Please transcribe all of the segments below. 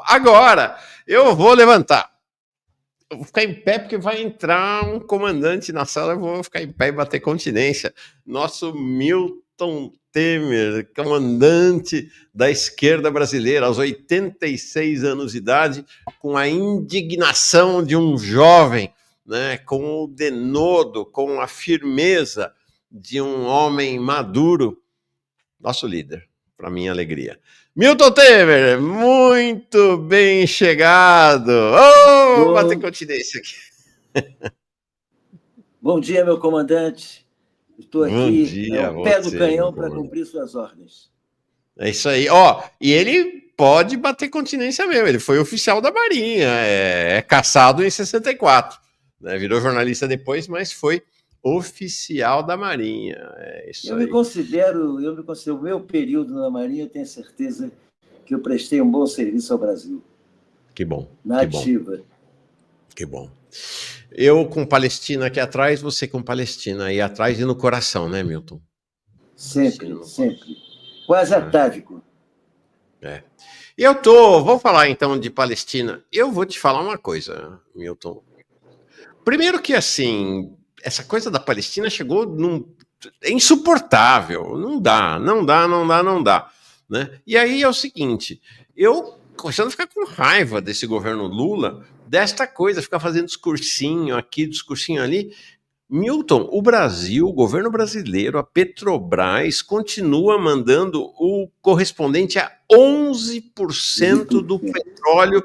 Agora, eu vou levantar. Eu vou ficar em pé porque vai entrar um comandante na sala, eu vou ficar em pé e bater continência. Nosso Milton Temer, comandante da esquerda brasileira, aos 86 anos de idade, com a indignação de um jovem, né, com o denodo, com a firmeza de um homem maduro, nosso líder, para minha alegria. Milton Temer, muito bem chegado. Oh, bater Bom, continência aqui. bom dia, meu comandante. Estou Bom aqui dia a ao pé do você, meu canhão para comandante. cumprir suas ordens. É isso aí. Ó, e ele pode bater continência mesmo. Ele foi oficial da Marinha, é caçado em 64. Né? Virou jornalista depois, mas foi oficial da Marinha. É isso Eu me aí. considero, o meu período na Marinha, eu tenho certeza que eu prestei um bom serviço ao Brasil, Que bom, na que bom, ativa. que bom. Eu com Palestina aqui atrás, você com Palestina aí atrás e no coração, né, Milton? Sempre, sempre. Quase atávico. É. E eu tô. Vou falar então de Palestina. Eu vou te falar uma coisa, Milton. Primeiro que assim, essa coisa da Palestina chegou num. É insuportável. Não dá, não dá, não dá, não dá. Né? E aí é o seguinte: eu começando a ficar com raiva desse governo Lula, desta coisa, ficar fazendo discursinho aqui, discursinho ali. Milton, o Brasil, o governo brasileiro, a Petrobras, continua mandando o correspondente a 11% do petróleo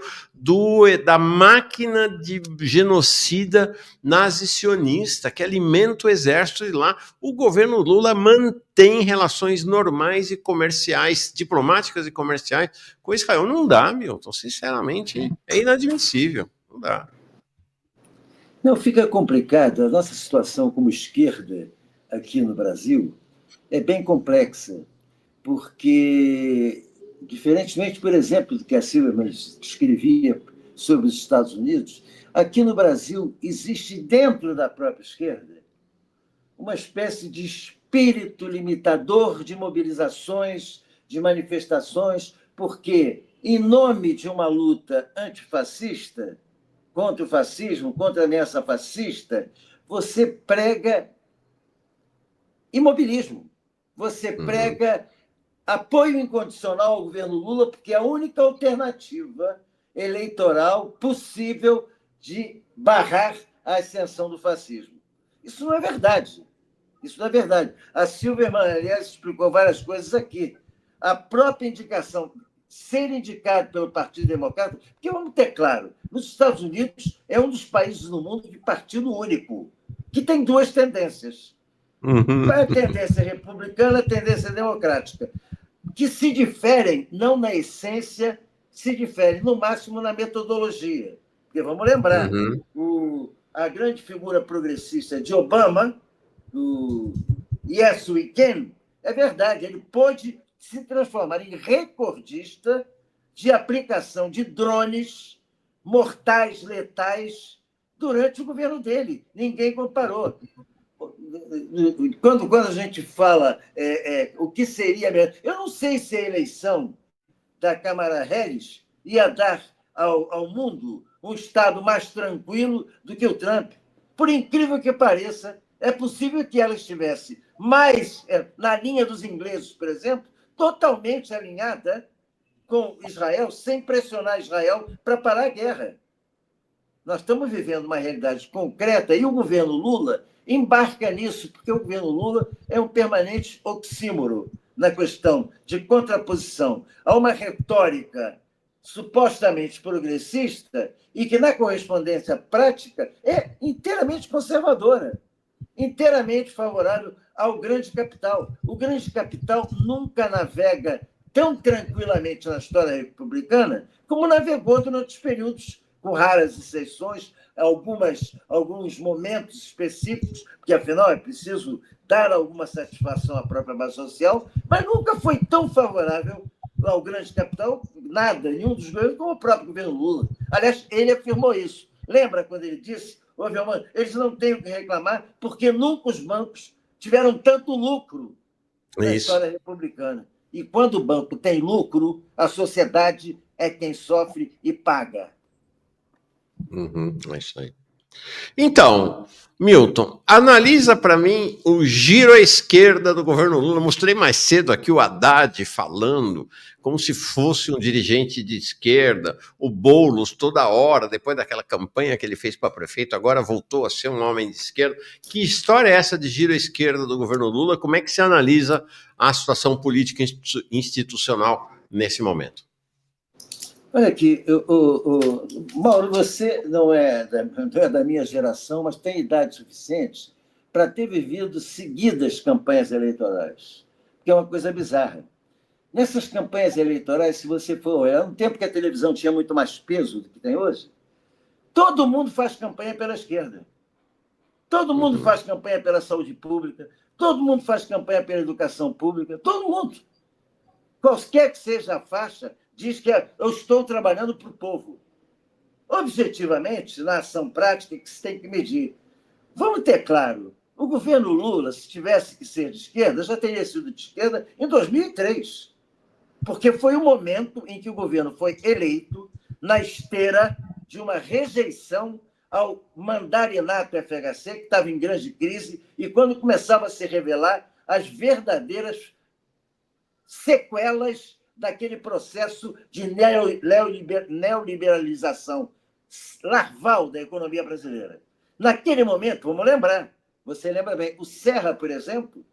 da máquina de genocida nazi-sionista que alimenta o exército de lá. O governo Lula mantém relações normais e comerciais, diplomáticas e comerciais com Israel. Não dá, Milton, sinceramente, é inadmissível. Não dá. Não, fica complicado. A nossa situação como esquerda aqui no Brasil é bem complexa, porque, diferentemente, por exemplo, do que a Silvia escrevia sobre os Estados Unidos, aqui no Brasil existe, dentro da própria esquerda, uma espécie de espírito limitador de mobilizações, de manifestações, porque, em nome de uma luta antifascista, contra o fascismo, contra a ameaça fascista, você prega imobilismo, você prega apoio incondicional ao governo Lula, porque é a única alternativa eleitoral possível de barrar a ascensão do fascismo. Isso não é verdade. Isso não é verdade. A Silvia Manarias explicou várias coisas aqui. A própria indicação, ser indicado pelo Partido Democrata, porque vamos ter claro, nos Estados Unidos é um dos países no mundo de partido único, que tem duas tendências. A tendência republicana e a tendência democrática, que se diferem não na essência, se diferem no máximo na metodologia. Porque vamos lembrar, a grande figura progressista de Obama, do Yes We Can, é verdade, ele pôde se transformar em recordista de aplicação de drones mortais, letais, durante o governo dele. Ninguém comparou. Quando a gente fala o que seria melhor, eu não sei se a eleição da Câmara Harris ia dar ao mundo um Estado mais tranquilo do que o Trump. Por incrível que pareça, é possível que ela estivesse mais na linha dos ingleses, por exemplo, totalmente alinhada com Israel, sem pressionar Israel para parar a guerra. Nós estamos vivendo uma realidade concreta e o governo Lula embarca nisso, porque o governo Lula é um permanente oxímoro na questão de contraposição a uma retórica supostamente progressista e que, na correspondência prática, é inteiramente conservadora, inteiramente favorável ao grande capital. O grande capital nunca navega tão tranquilamente na história republicana como navegou durante os períodos, com raras exceções, alguns momentos específicos, porque, afinal, é preciso dar alguma satisfação à própria base social, mas nunca foi tão favorável ao grande capital, nada, nenhum dos governos, como o próprio governo Lula. Aliás, ele afirmou isso. Lembra quando ele disse, eles não têm o que reclamar, porque nunca os bancos tiveram tanto lucro na história republicana. E quando o banco tem lucro, a sociedade é quem sofre e paga. É isso aí. Então, Milton, analisa para mim o giro à esquerda do governo Lula. Mostrei mais cedo aqui o Haddad falando como se fosse um dirigente de esquerda, o Boulos toda hora, depois daquela campanha que ele fez para prefeito, agora voltou a ser um homem de esquerda. Que história é essa de giro à esquerda do governo Lula? Como é que se analisa a situação política institucional nesse momento? Olha aqui, Mauro, você não é da minha geração, mas tem idade suficiente para ter vivido seguidas campanhas eleitorais, que é uma coisa bizarra. Nessas campanhas eleitorais, se você for olhar, no tempo que a televisão tinha muito mais peso do que tem hoje, todo mundo faz campanha pela esquerda. Todo mundo faz campanha pela saúde pública, todo mundo faz campanha pela educação pública, todo mundo. Qualquer que seja a faixa, diz que eu estou trabalhando para o povo. Objetivamente, na ação prática, que se tem que medir. Vamos ter claro, o governo Lula, se tivesse que ser de esquerda, já teria sido de esquerda em 2003, porque foi o momento em que o governo foi eleito na esteira de uma rejeição ao mandarinato FHC, que estava em grande crise, e quando começava a se revelar as verdadeiras sequelas daquele processo de neoliberalização larval da economia brasileira. Naquele momento, vamos lembrar, você lembra bem, o Serra, por exemplo,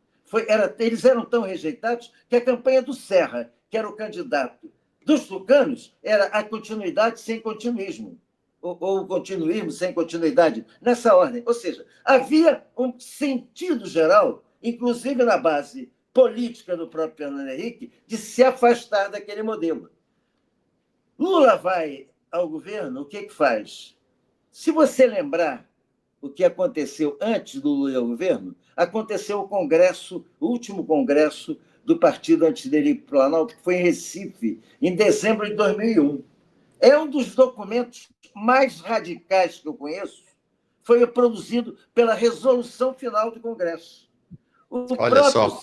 eles eram tão rejeitados que a campanha do Serra, que era o candidato dos tucanos, era a continuidade sem continuismo, ou o continuismo sem continuidade, nessa ordem. Ou seja, havia um sentido geral, inclusive na base política do próprio Fernando Henrique, de se afastar daquele modelo. Lula vai ao governo, o que faz? Se você lembrar o que aconteceu antes do Lula ir ao governo, aconteceu o congresso, o último congresso do partido antes dele ir para o Planalto, que foi em Recife, em dezembro de 2001. É um dos documentos mais radicais que eu conheço, foi produzido pela resolução final do Congresso. Olha só.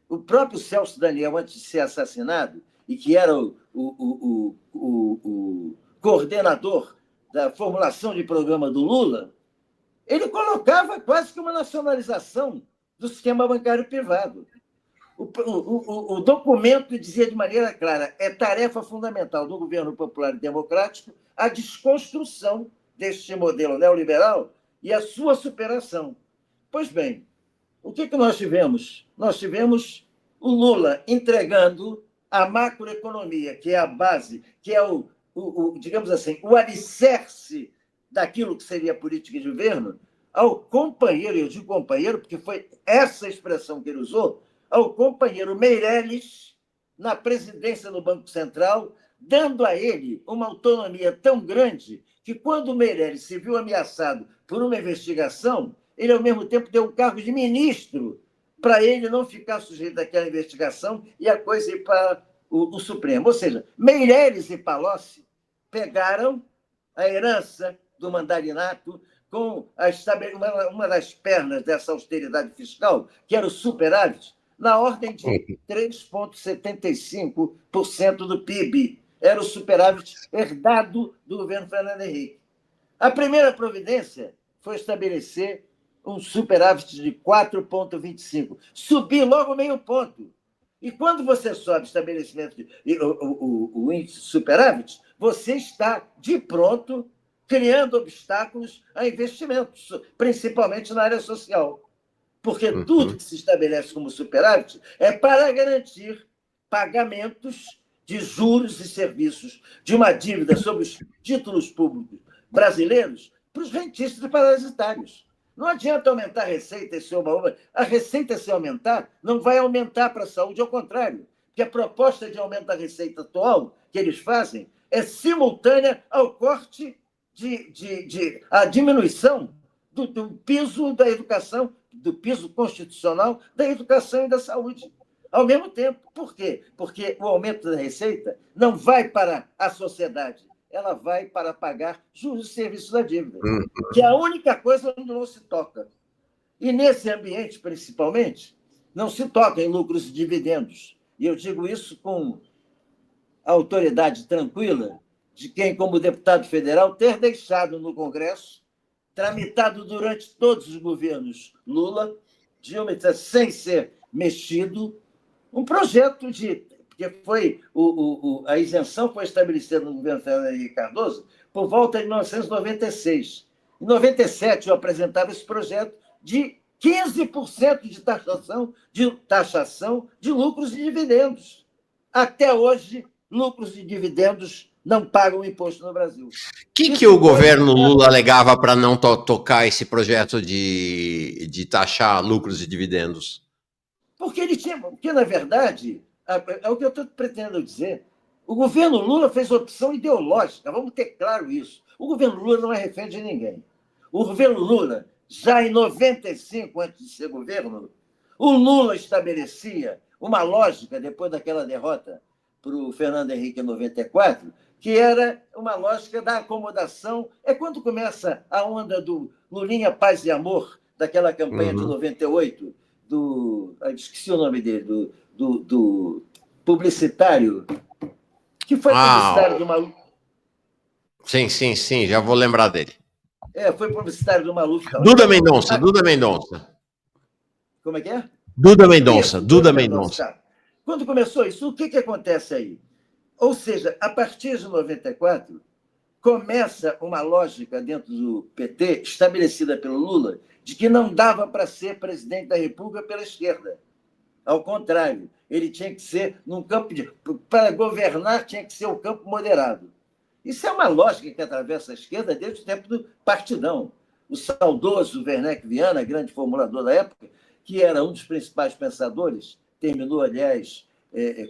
O próprio Celso Daniel, antes de ser assassinado, e que era o coordenador da formulação de programa do Lula, ele colocava quase que uma nacionalização do sistema bancário privado. O documento dizia de maneira clara: é tarefa fundamental do governo popular e democrático a desconstrução deste modelo neoliberal e a sua superação. Pois bem, o que nós tivemos? Nós tivemos o Lula entregando a macroeconomia, que é a base, que é digamos assim, o alicerce daquilo que seria a política de governo, ao companheiro, eu digo companheiro porque foi essa expressão que ele usou, ao companheiro Meirelles, na presidência do Banco Central, dando a ele uma autonomia tão grande que, quando o Meirelles se viu ameaçado por uma investigação, ele, ao mesmo tempo, deu um cargo de ministro para ele não ficar sujeito àquela investigação e a coisa ir para o Supremo. Ou seja, Meirelles e Palocci pegaram a herança do mandarinato com uma das pernas dessa austeridade fiscal, que era o superávit, na ordem de 3,75% do PIB. Era o superávit herdado do governo Fernando Henrique. A primeira providência foi estabelecer um superávit de 4,25%. Subir logo meio ponto. E quando você sobe estabelecimento o índice superávit, você está, de pronto, criando obstáculos a investimentos, principalmente na área social. Porque tudo que se estabelece como superávit é para garantir pagamentos de juros e serviços de uma dívida sobre os títulos públicos brasileiros para os rentistas e parasitários. Não adianta aumentar a receita e ser uma... A receita, se aumentar, não vai aumentar para a saúde, ao contrário. Porque a proposta de aumento da receita atual que eles fazem é simultânea ao corte a diminuição do piso da educação, do piso constitucional da educação e da saúde. Ao mesmo tempo. Por quê? Porque o aumento da receita não vai para a sociedade, ela vai para pagar juros e serviços da dívida, que é a única coisa onde não se toca. E nesse ambiente, principalmente, não se toca em lucros e dividendos. E eu digo isso com a autoridade tranquila de quem, como deputado federal, ter deixado no Congresso, tramitado durante todos os governos Lula, Dilma, sem ser mexido, um projeto de... Porque a isenção foi estabelecida no governo Fernando Henrique Cardoso por volta de 1996. Em 97, eu apresentava esse projeto de 15% de taxação de lucros e dividendos. Até hoje, lucros e dividendos não pagam imposto no Brasil. Que o governo Lula alegava para não tocar esse projeto de taxar lucros e dividendos? Porque, na verdade, é o que eu estou pretendendo dizer, o governo Lula fez opção ideológica, vamos ter claro isso. O governo Lula não é refém de ninguém. O governo Lula, já em 95, antes de ser governo, o Lula estabelecia uma lógica, depois daquela derrota para o Fernando Henrique em 94, que era uma lógica da acomodação. É quando começa a onda do Lulinha Paz e Amor, daquela campanha de 98, esqueci o nome dele, do publicitário, que foi publicitário do Maluf. Sim, já vou lembrar dele. Foi publicitário do Maluf. Duda Mendonça. Como é que é? Duda Mendonça. Tá. Quando começou isso, o que acontece aí? Ou seja, a partir de 94, começa uma lógica dentro do PT, estabelecida pelo Lula, de que não dava para ser presidente da República pela esquerda. Ao contrário, ele tinha que ser num campo de... Para governar, tinha que ser o campo moderado. Isso é uma lógica que atravessa a esquerda desde o tempo do Partidão. O saudoso Werneck Viana, grande formulador da época, que era um dos principais pensadores, terminou, aliás,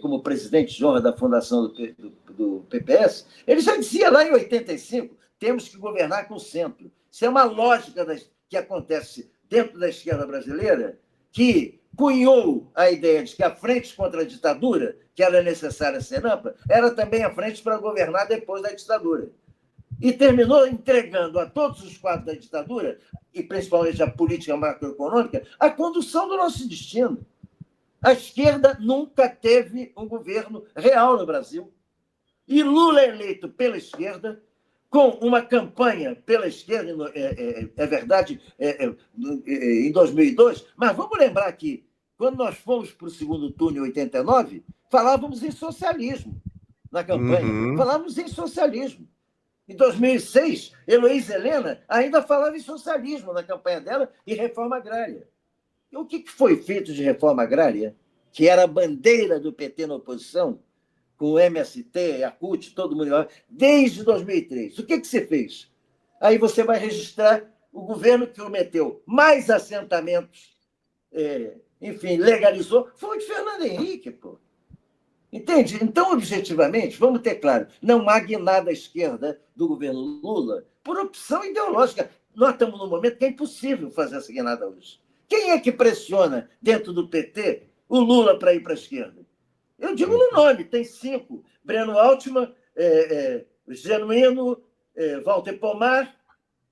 como presidente de honra da fundação do PPS, ele já dizia lá em 85, temos que governar com o centro. Isso é uma lógica que acontece dentro da esquerda brasileira, que cunhou a ideia de que a frente contra a ditadura, que era necessária ser ampla, era também a frente para governar depois da ditadura. E terminou entregando a todos os quadros da ditadura, e principalmente a política macroeconômica, a condução do nosso destino. A esquerda nunca teve um governo real no Brasil. E Lula é eleito pela esquerda, com uma campanha pela esquerda, é verdade, em 2002, mas vamos lembrar que, quando nós fomos para o segundo turno em 89, falávamos em socialismo na campanha. Falávamos em socialismo. Em 2006, Heloísa Helena ainda falava em socialismo na campanha dela e reforma agrária. E o que foi feito de reforma agrária, que era a bandeira do PT na oposição, com o MST, a CUT, todo mundo, desde 2003. O que se fez? Aí você vai registrar o governo que prometeu mais assentamentos, enfim, legalizou, foi o de Fernando Henrique, pô. Entende? Então, objetivamente, vamos ter claro, não há guinada à esquerda do governo Lula por opção ideológica. Nós estamos num momento que é impossível fazer essa guinada hoje. Quem é que pressiona dentro do PT o Lula para ir para a esquerda? Eu digo no nome, tem 5. Breno Altman, Genuíno, Walter Pomar,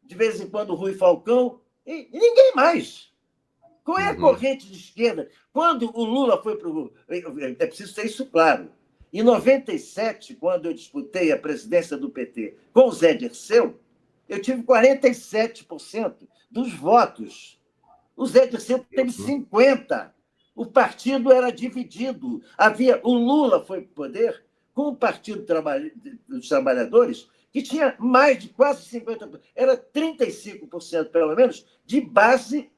de vez em quando Rui Falcão, e ninguém mais. Qual é a corrente de esquerda? Quando o Lula foi para o... É preciso ter isso claro. Em 97, quando eu disputei a presidência do PT com o Zé Dirceu, eu tive 47% dos votos. O Zé Dirceu teve 50%. O partido era dividido. O Lula foi para o poder com o Partido dos Trabalhadores, que tinha mais de quase 50%. Era 35%, pelo menos, de base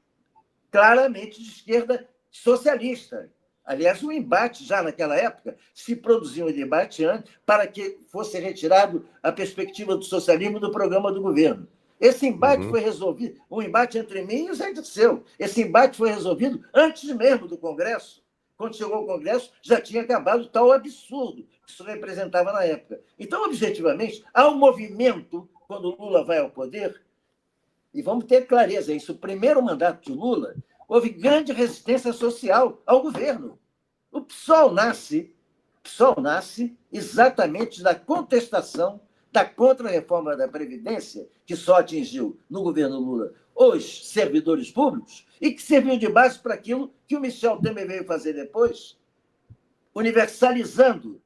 claramente de esquerda socialista. Aliás, um embate, já naquela época, se produziu um debate antes para que fosse retirado a perspectiva do socialismo do programa do governo. Esse embate foi resolvido, um embate entre mim e o Zé Dirceu. Esse embate foi resolvido antes mesmo do Congresso. Quando chegou ao Congresso, já tinha acabado tal absurdo que isso representava na época. Então, objetivamente, há um movimento, quando o Lula vai ao poder, e vamos ter clareza, isso, o primeiro mandato de Lula, houve grande resistência social ao governo. O PSOL nasce exatamente da contestação da contra-reforma da Previdência, que só atingiu, no governo Lula, os servidores públicos, e que serviu de base para aquilo que o Michel Temer veio fazer depois, universalizando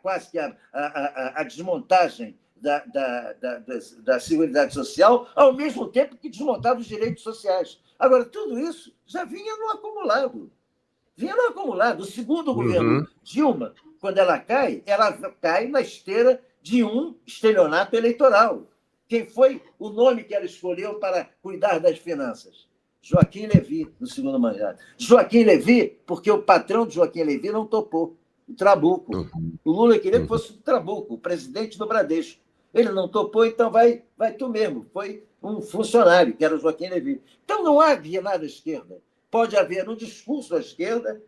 quase que a desmontagem da Seguridade Social, ao mesmo tempo que desmontava os direitos sociais. Agora, tudo isso já vinha no acumulado. O segundo governo Dilma, quando ela cai na esteira de um estelionato eleitoral. Quem foi o nome que ela escolheu para cuidar das finanças? Joaquim Levy, no segundo mandato. Joaquim Levy, porque o patrão de Joaquim Levy não topou, o Trabuco. O Lula queria que fosse o Trabuco, o presidente do Bradesco. Ele não topou, então vai tu mesmo. Foi um funcionário, que era o Joaquim Levy. Então não há guinada à esquerda. Pode haver um discurso à esquerda,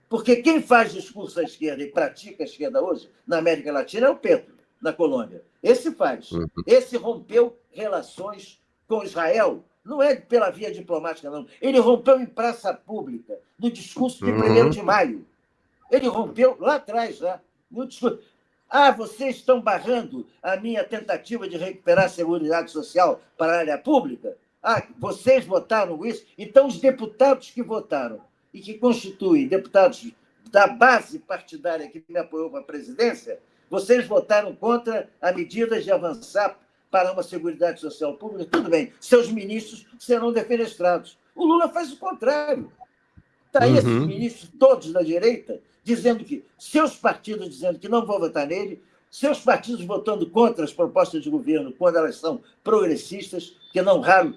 porque quem faz discurso à esquerda e pratica a esquerda hoje, na América Latina, é o Petro, na Colômbia. Esse faz. Esse rompeu relações com Israel. Não é pela via diplomática, não. Ele rompeu em praça pública, no discurso de 1º de maio. Ele rompeu lá atrás, já, no discurso. Vocês estão barrando a minha tentativa de recuperar a Seguridade Social para a área pública? Vocês votaram isso? Então, os deputados que votaram e que constituem deputados da base partidária que me apoiou para a presidência, vocês votaram contra a medida de avançar para uma Seguridade Social pública? Tudo bem, seus ministros serão defenestrados. O Lula faz o contrário. Está aí esses ministros todos da direita dizendo que seus partidos dizendo que não vão votar nele, seus partidos votando contra as propostas de governo quando elas são progressistas, que não raro,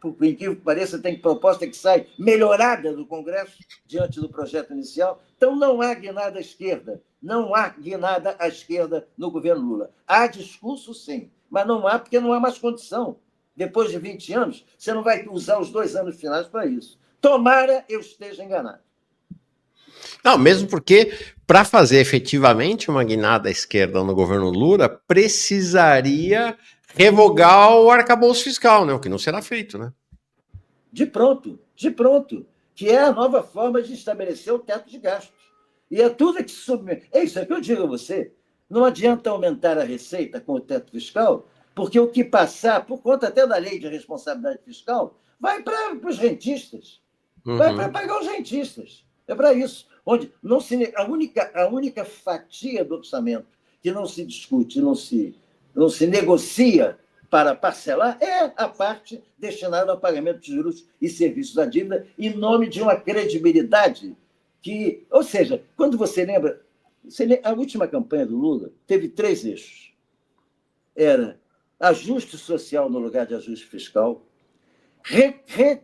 por incrível que pareça, tem proposta que sai melhorada do Congresso diante do projeto inicial. Então, não há guinada à esquerda. Não há guinada à esquerda no governo Lula. Há discurso, sim, mas não há porque não há mais condição. Depois de 20 anos, você não vai usar os 2 anos finais para isso. Tomara eu esteja enganado. Não, mesmo porque, para fazer efetivamente uma guinada à esquerda no governo Lula, precisaria revogar o arcabouço fiscal, né? O que não será feito, né? De pronto, que é a nova forma de estabelecer o teto de gastos. E é tudo que se submete. É isso que eu digo a você. Não adianta aumentar a receita com o teto fiscal, porque o que passar, por conta até da lei de responsabilidade fiscal, vai para os rentistas. Vai para pagar os rentistas. É para isso. Onde não se, a única fatia do orçamento que não se discute, não se negocia para parcelar é a parte destinada ao pagamento de juros e serviços da dívida, em nome de uma credibilidade que... Ou seja, quando você lembra, a última campanha do Lula teve 3 eixos. Era ajuste social no lugar de ajuste fiscal,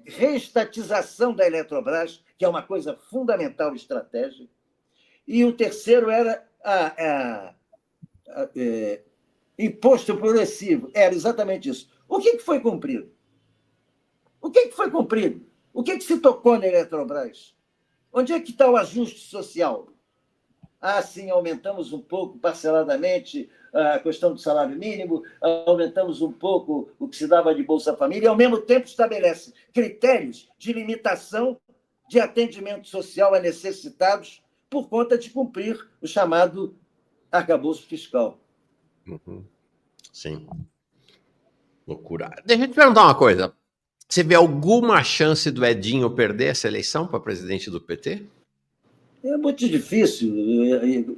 reestatização da Eletrobras, que é uma coisa fundamental e estratégica, e o terceiro era imposto progressivo. Era exatamente isso. O que foi cumprido? O que se tocou na Eletrobras? Onde é que está o ajuste social? Sim, aumentamos um pouco, parceladamente, a questão do salário mínimo, aumentamos um pouco o que se dava de Bolsa Família, e, ao mesmo tempo, estabelece critérios de limitação de atendimento social a necessitados por conta de cumprir o chamado arcabouço fiscal. Sim. Loucura. Deixa eu te perguntar uma coisa. Você vê alguma chance do Edinho perder essa eleição para presidente do PT? É muito difícil.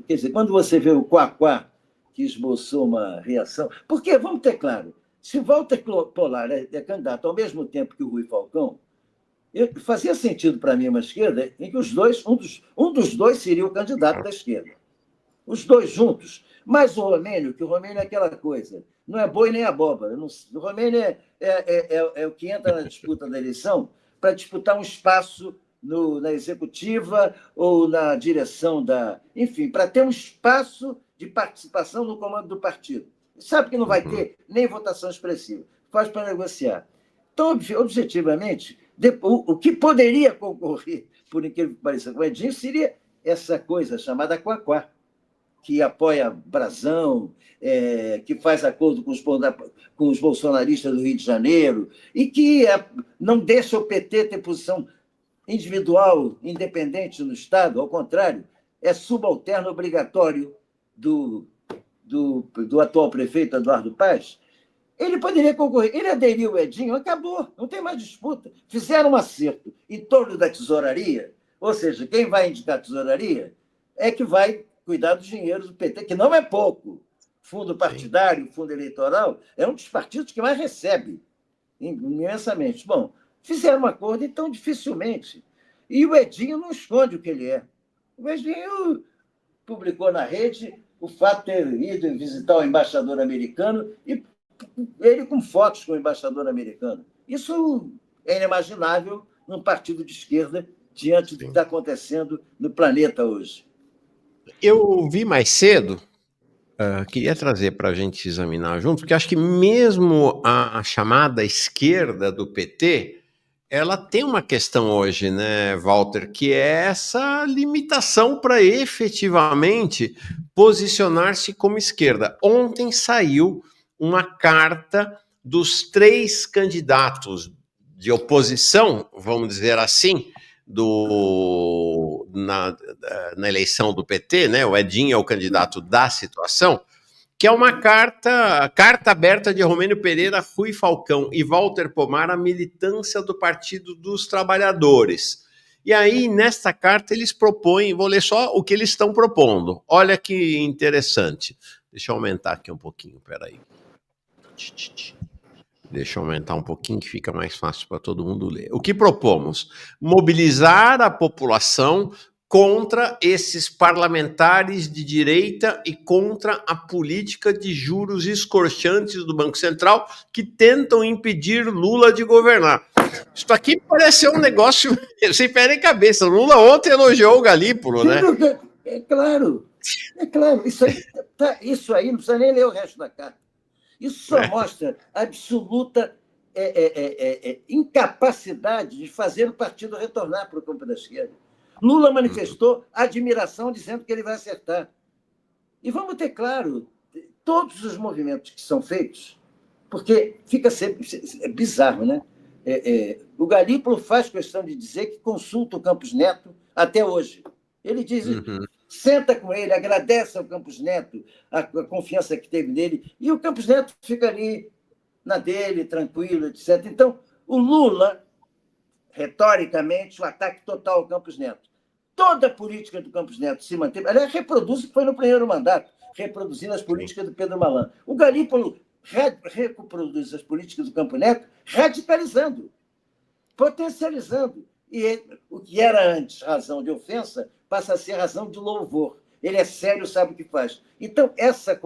Quer dizer, quando você vê o Quaquá, que esboçou uma reação... Porque, vamos ter claro, se Walter Polar é candidato ao mesmo tempo que o Rui Falcão, fazia sentido para mim uma esquerda em que um dos dois seria o candidato da esquerda. Os dois juntos. Mas o Romênio é aquela coisa, não é boi nem abóbora. O Romênio é o que entra na disputa da eleição para disputar um espaço na executiva ou na direção da... Enfim, para ter um espaço de participação no comando do partido. Sabe que não vai ter nem votação expressiva. Faz para negociar. Então, objetivamente, o que poderia concorrer, por incrível que pareça, com o Edinho, seria essa coisa chamada Quaquá, que apoia Brasão, que faz acordo com os bolsonaristas do Rio de Janeiro, e que não deixa o PT ter posição individual, independente no Estado, ao contrário, é subalterno obrigatório do atual prefeito Eduardo Paes. Ele poderia concorrer. Ele aderiu ao Edinho, acabou, não tem mais disputa. Fizeram um acerto em torno da tesouraria, ou seja, quem vai indicar a tesouraria é que vai cuidar do dinheiro do PT, que não é pouco. Fundo partidário, fundo eleitoral, é um dos partidos que mais recebe, imensamente. Bom, fizeram um acordo, então, dificilmente. E o Edinho não esconde o que ele é. O Edinho publicou na rede o fato de ter ido visitar o embaixador americano e ele com fotos com o embaixador americano. Isso é inimaginável num partido de esquerda diante do que está acontecendo no planeta hoje. Eu vi mais cedo, queria trazer para a gente examinar junto, porque acho que mesmo a chamada esquerda do PT, ela tem uma questão hoje, né, Walter, que é essa limitação para efetivamente posicionar-se como esquerda. Ontem saiu uma carta dos 3 candidatos de oposição, vamos dizer assim, na eleição do PT, né? O Edinho é o candidato da situação, que é uma carta aberta de Romênio Pereira, Rui Falcão e Walter Pomar à militância do Partido dos Trabalhadores. E aí, nesta carta, eles propõem, vou ler só o que eles estão propondo. Olha que interessante. Deixa eu aumentar aqui um pouquinho, peraí. Deixa eu aumentar um pouquinho que fica mais fácil para todo mundo ler. O que propomos? Mobilizar a população contra esses parlamentares de direita e contra a política de juros escorchantes do Banco Central que tentam impedir Lula de governar. Isso aqui parece ser um negócio sem pé nem cabeça. Lula ontem elogiou o Galípolo, né? É claro. Isso aí não precisa nem ler o resto da carta. Isso só mostra absoluta incapacidade de fazer o partido retornar para o campo da esquerda. Lula manifestou admiração dizendo que ele vai acertar. E vamos ter claro, todos os movimentos que são feitos, porque fica sempre bizarro, né? O Galípolo faz questão de dizer que consulta o Campos Neto até hoje. Ele diz, senta com ele, agradece ao Campos Neto a confiança que teve nele, e o Campos Neto fica ali na dele, tranquilo, etc. Então, o Lula, retoricamente, o ataque total ao Campos Neto. Toda a política do Campos Neto se manteve. Aliás, reproduz o que foi no primeiro mandato, reproduzindo as políticas do Pedro Malan. O Galípolo reproduz as políticas do Campos Neto, radicalizando, potencializando. E o que era antes razão de ofensa passa a ser razão de louvor. Ele é sério, sabe o que faz. Então, essa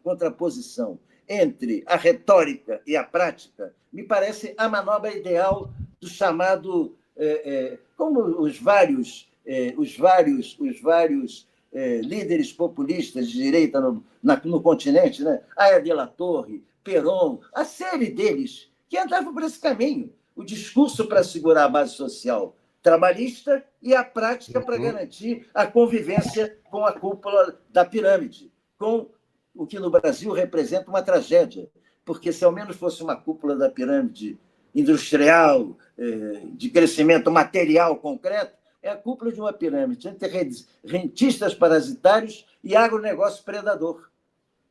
contraposição entre a retórica e a prática me parece a manobra ideal do chamado, como os vários líderes populistas de direita no continente, né? Aya de la Torre, Perón, a série deles que andavam por esse caminho. O discurso para segurar a base social trabalhista e a prática para garantir a convivência com a cúpula da pirâmide, com o que no Brasil representa uma tragédia, porque se ao menos fosse uma cúpula da pirâmide industrial, de crescimento material concreto, é a cúpula de uma pirâmide entre rentistas parasitários e agronegócio predador.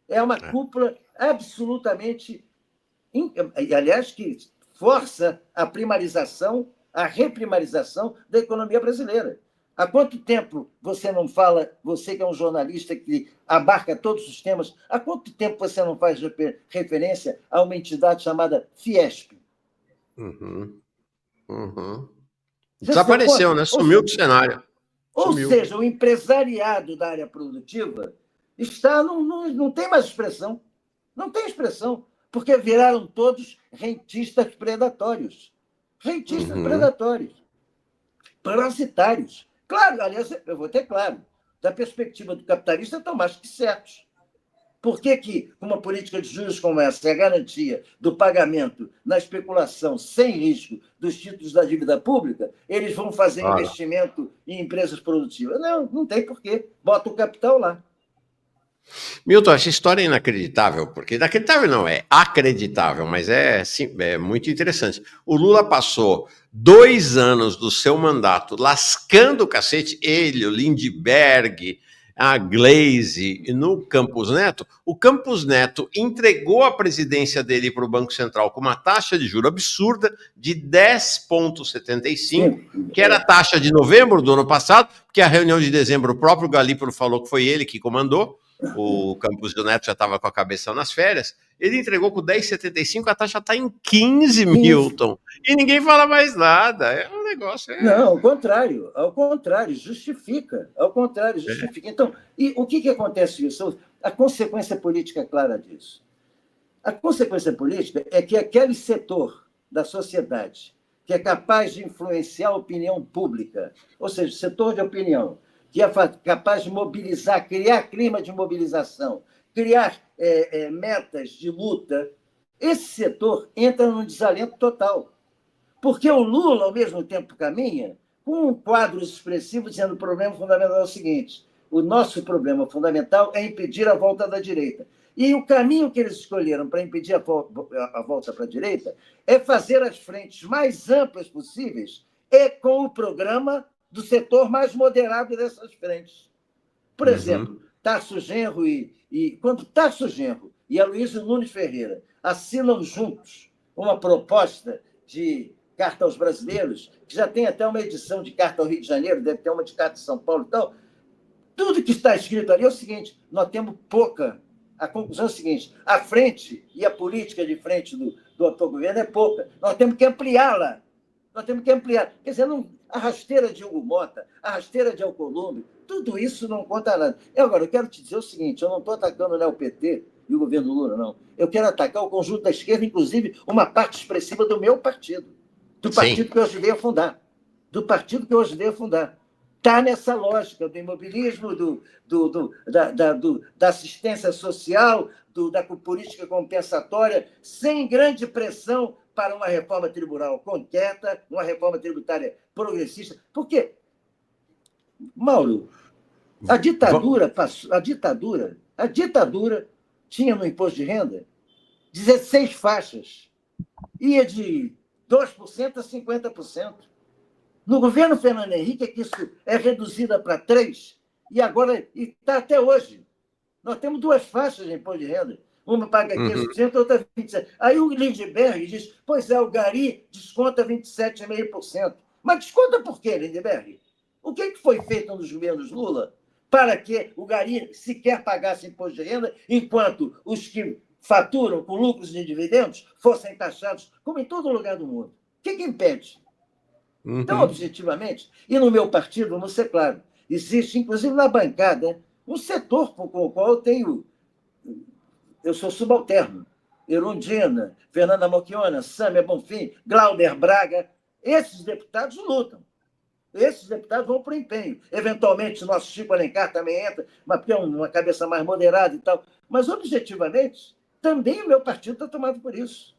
É uma cúpula absolutamente... aliás, que força a primarização, a reprimarização da economia brasileira. Há quanto tempo você não fala, você que é um jornalista que abarca todos os temas, há quanto tempo você não faz referência a uma entidade chamada Fiesp? Desapareceu, né? Sumiu do cenário. Ou seja, o empresariado da área produtiva não tem mais expressão. Não tem expressão, porque viraram todos rentistas predatórios. Rentistas predatórios. Parasitários. Claro, aliás, eu vou ter claro, da perspectiva do capitalista, estão mais que certos. Por que uma política de juros como essa é a garantia do pagamento na especulação sem risco dos títulos da dívida pública, eles vão fazer investimento em empresas produtivas? Não tem porquê. Bota o capital lá. Milton, essa história é inacreditável, porque inacreditável não, é acreditável, mas é muito interessante. O Lula passou 2 anos do seu mandato lascando o cacete, ele, o Lindbergh, a Glaze no Campos Neto, o Campos Neto entregou a presidência dele para o Banco Central com uma taxa de juros absurda de 10,75, que era a taxa de novembro do ano passado, porque a reunião de dezembro o próprio Galípolo falou que foi ele que comandou, o Campos Neto já estava com a cabeça nas férias, ele entregou com 10,75, a taxa está em 15, Milton, e ninguém fala mais nada, é um negócio... Não, ao contrário, justifica, Então, e o que acontece isso? A consequência política clara disso. A consequência política é que aquele setor da sociedade que é capaz de influenciar a opinião pública, ou seja, setor de opinião, que é capaz de mobilizar, criar clima de mobilização, criar metas de luta, esse setor entra num desalento total. Porque o Lula, ao mesmo tempo, caminha com um quadro expressivo dizendo que o problema fundamental é o seguinte: o nosso problema fundamental é impedir a volta da direita. E o caminho que eles escolheram para impedir a volta para a direita é fazer as frentes mais amplas possíveis e com o programa do setor mais moderado dessas frentes. Por exemplo, Tarso Genro quando Tarso Genro e Aloysio Nunes Ferreira assinam juntos uma proposta de Carta aos Brasileiros, que já tem até uma edição de Carta ao Rio de Janeiro, deve ter uma de Carta de São Paulo e tal, tudo que está escrito ali é o seguinte: nós temos pouca. A conclusão é a seguinte: a frente e a política de frente do atual governo é pouca. Nós temos que ampliá-la. Quer dizer, a rasteira de Hugo Mota, a rasteira de Alcolumbre, tudo isso não conta nada. Agora, eu quero te dizer o seguinte: eu não estou atacando o PT e o governo Lula, não. Eu quero atacar o conjunto da esquerda, inclusive uma parte expressiva do meu partido, do partido que eu ajudei a fundar. Está nessa lógica do imobilismo, da assistência social, da política compensatória, sem grande pressão para uma reforma tribunal concreta, uma reforma tributária progressista. Porque, Mauro, a ditadura tinha no imposto de renda 16 faixas, ia de 2% a 50%. No governo Fernando Henrique é que isso é reduzido para 3%, e agora está até hoje. Nós temos 2 faixas de imposto de renda. Uma paga 15%, outra 27%. Aí o Lindbergh diz: pois é, o Gari desconta 27,5%. Mas desconta por quê, Lindbergh? O que foi feito nos governos Lula para que o Gari sequer pagasse imposto de renda, enquanto os que faturam com lucros e dividendos fossem taxados, como em todo lugar do mundo? O que impede? Então, objetivamente, e no meu partido, vamos ser claro, existe, inclusive na bancada, um setor com o qual eu sou subalterno. Erundina, Fernanda Mocchiona, Sâmia Bonfim, Glauber Braga, esses deputados lutam. Esses deputados vão para o empenho. Eventualmente, o nosso Chico Alencar também entra, mas porque é uma cabeça mais moderada e tal. Mas, objetivamente, também o meu partido está tomado por isso.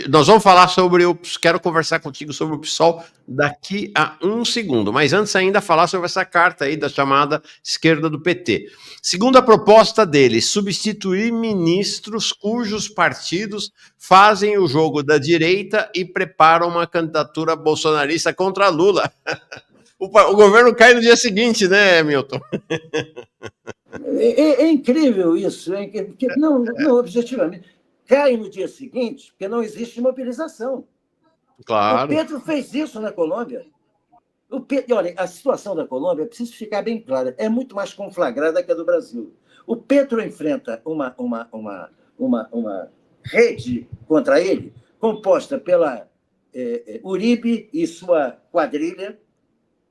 Nós vamos falar sobre quero conversar contigo sobre o PSOL daqui a um segundo, mas antes ainda falar sobre essa carta aí da chamada esquerda do PT. Segundo a proposta deles, substituir ministros cujos partidos fazem o jogo da direita e preparam uma candidatura bolsonarista contra Lula. O governo cai no dia seguinte, né, Milton? É incrível isso, não, objetivamente. Cai no dia seguinte porque não existe mobilização. Claro. O Petro fez isso na Colômbia. Olha, a situação da Colômbia, preciso ficar bem clara, é muito mais conflagrada que a do Brasil. O Petro enfrenta uma rede contra ele, composta pela Uribe e sua quadrilha,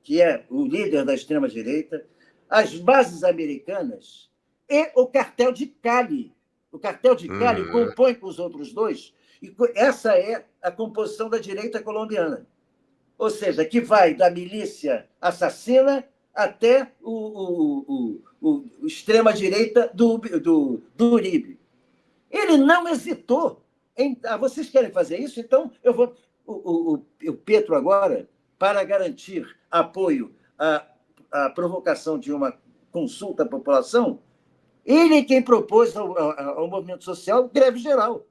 que é o líder da extrema-direita, as bases americanas e o cartel de Cali. O cartel de Cali compõe com os outros dois, e essa é a composição da direita colombiana. Ou seja, que vai da milícia assassina até o extrema-direita do Uribe. Ele não hesitou. Vocês querem fazer isso? Então, eu vou... O Petro agora, para garantir apoio à provocação de uma consulta à população, ele é quem propôs ao movimento social greve geral.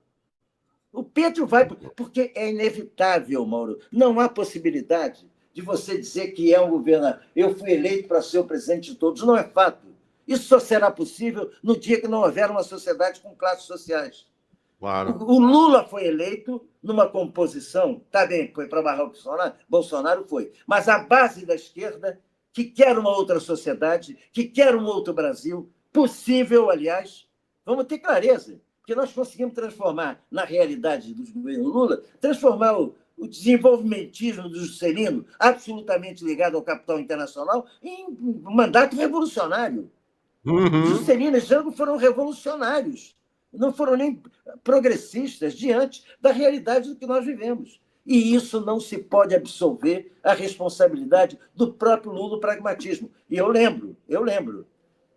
O Petro vai... Porque é inevitável, Mauro. Não há possibilidade de você dizer que é um governo. Eu fui eleito para ser o presidente de todos. Não é fato. Isso só será possível no dia que não houver uma sociedade com classes sociais. Claro. O Lula foi eleito numa composição, tá bem, foi para barrar o Bolsonaro foi, mas a base da esquerda, que quer uma outra sociedade, que quer um outro Brasil, possível, aliás, vamos ter clareza, porque nós conseguimos transformar, na realidade do governo Lula, transformar o desenvolvimentismo do Juscelino, absolutamente ligado ao capital internacional, em um mandato revolucionário. Juscelino e Jango foram revolucionários, não foram nem progressistas diante da realidade do que nós vivemos. E isso não se pode absolver a responsabilidade do próprio Lula, o pragmatismo. E eu lembro,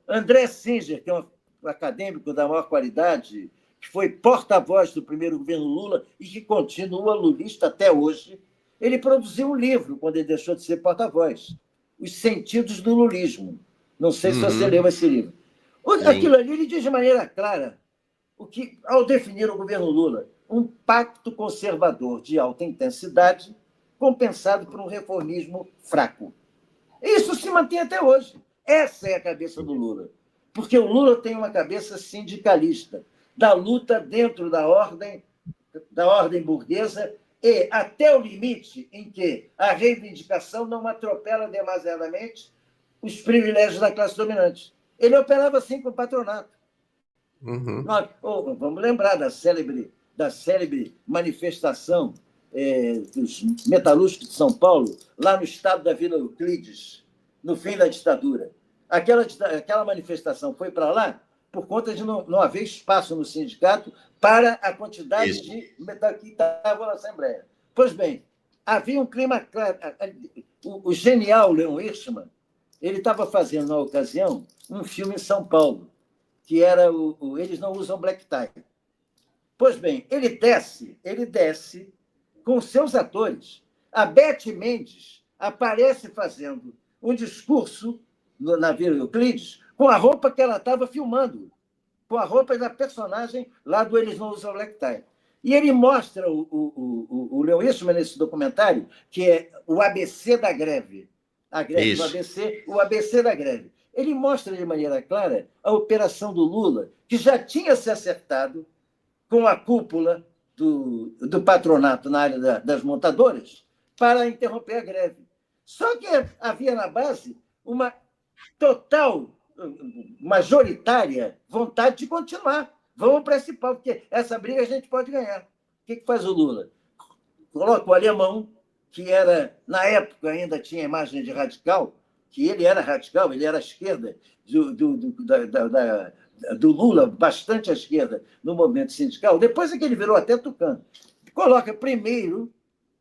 André Singer, que é um acadêmico da maior qualidade, que foi porta-voz do primeiro governo Lula e que continua lulista até hoje, ele produziu um livro, quando ele deixou de ser porta-voz, Os Sentidos do Lulismo. Não sei se você leu esse livro. Aquilo ali ele diz de maneira clara o que, ao definir o governo Lula, um pacto conservador de alta intensidade compensado por um reformismo fraco. Isso se mantém até hoje. Essa é a cabeça do Lula. Porque o Lula tem uma cabeça sindicalista, da luta dentro da ordem burguesa e até o limite em que a reivindicação não atropela demasiadamente os privilégios da classe dominante. Ele operava assim com o patronato. Vamos lembrar da célebre manifestação dos metalúrgicos de São Paulo, lá no estado da Vila Euclides, no fim da ditadura. Aquela manifestação foi para lá por conta de não haver espaço no sindicato para a quantidade de metal que estavam na Assembleia. Pois bem, havia um clima claro. O genial Leon Hirschman, ele estava fazendo, na ocasião, um filme em São Paulo, que era Eles Não Usam Black Tie. Pois bem, ele desce com seus atores. A Beth Mendes aparece fazendo um discurso na Vila Euclides com a roupa que ela estava filmando, com a roupa da personagem lá do Eles Não Usam Black Tie. E ele mostra o Leon Hirschman nesse documentário, que é o ABC da greve. A greve do ABC, o ABC da greve. Ele mostra de maneira clara a operação do Lula, que já tinha se acertado com a cúpula do patronato na área das montadoras para interromper a greve. Só que havia na base uma total, majoritária vontade de continuar. Vamos para esse pau, porque essa briga a gente pode ganhar. O que faz o Lula? Coloca o alemão, que era, na época, ainda tinha imagem de radical, que ele era radical, ele era à esquerda do Lula, bastante à esquerda no movimento sindical. Depois é que ele virou até tucano. Coloca primeiro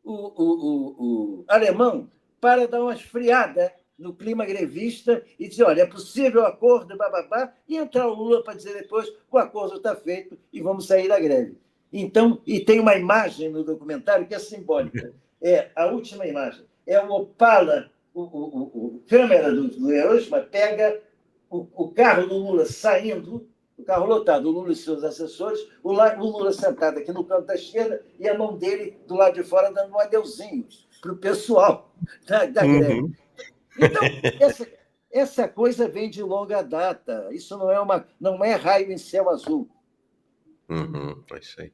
o alemão para dar uma esfriada no clima grevista e dizer, olha, é possível acordo, bababá, e entrar o Lula para dizer depois que o acordo está feito e vamos sair da greve. Então, e tem uma imagem no documentário que é simbólica. É a última imagem. É o Opala, o câmera do Hirschman pega o carro do Lula saindo, o carro lotado, o Lula e seus assessores, o Lula sentado aqui no canto da esquerda e a mão dele do lado de fora dando um adeuzinho para o pessoal da greve. Então, essa coisa vem de longa data. Isso não é raio em céu azul. É isso aí.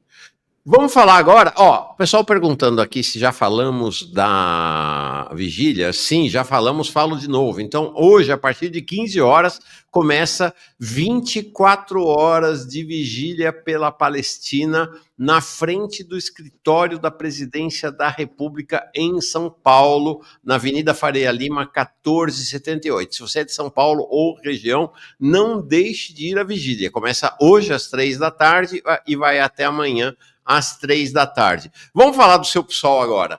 Vamos falar agora, o pessoal perguntando aqui se já falamos da vigília. Sim, já falamos, falo de novo. Então, hoje, a partir de 15 horas, começa 24 horas de vigília pela Palestina na frente do escritório da Presidência da República em São Paulo, na Avenida Faria Lima, 1478. Se você é de São Paulo ou região, não deixe de ir à vigília. Começa hoje às 3 da tarde e vai até amanhã às 3 da tarde. Vamos falar do seu PSOL agora.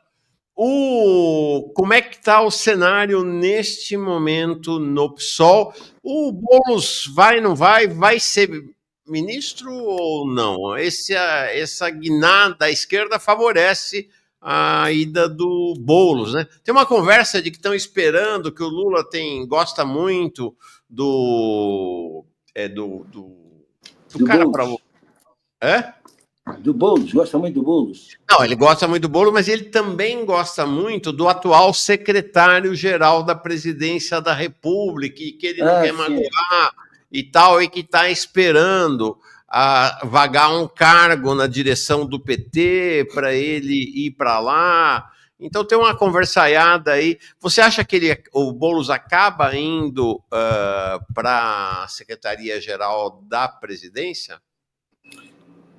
Como é que está o cenário neste momento no PSOL? O Boulos vai, não vai? Vai ser ministro ou não? Essa guinada à esquerda favorece a ida do Boulos, né? Tem uma conversa de que estão esperando, que o Lula gosta muito do cara para... Do Boulos, gosta muito do Boulos? Não, ele gosta muito do Boulos, mas ele também gosta muito do atual secretário-geral da Presidência da República, e que ele não quer Sim. magoar e tal, e que está esperando vagar um cargo na direção do PT para ele ir para lá. Então tem uma conversaiada aí. Você acha que o Boulos acaba indo para a Secretaria-Geral da Presidência?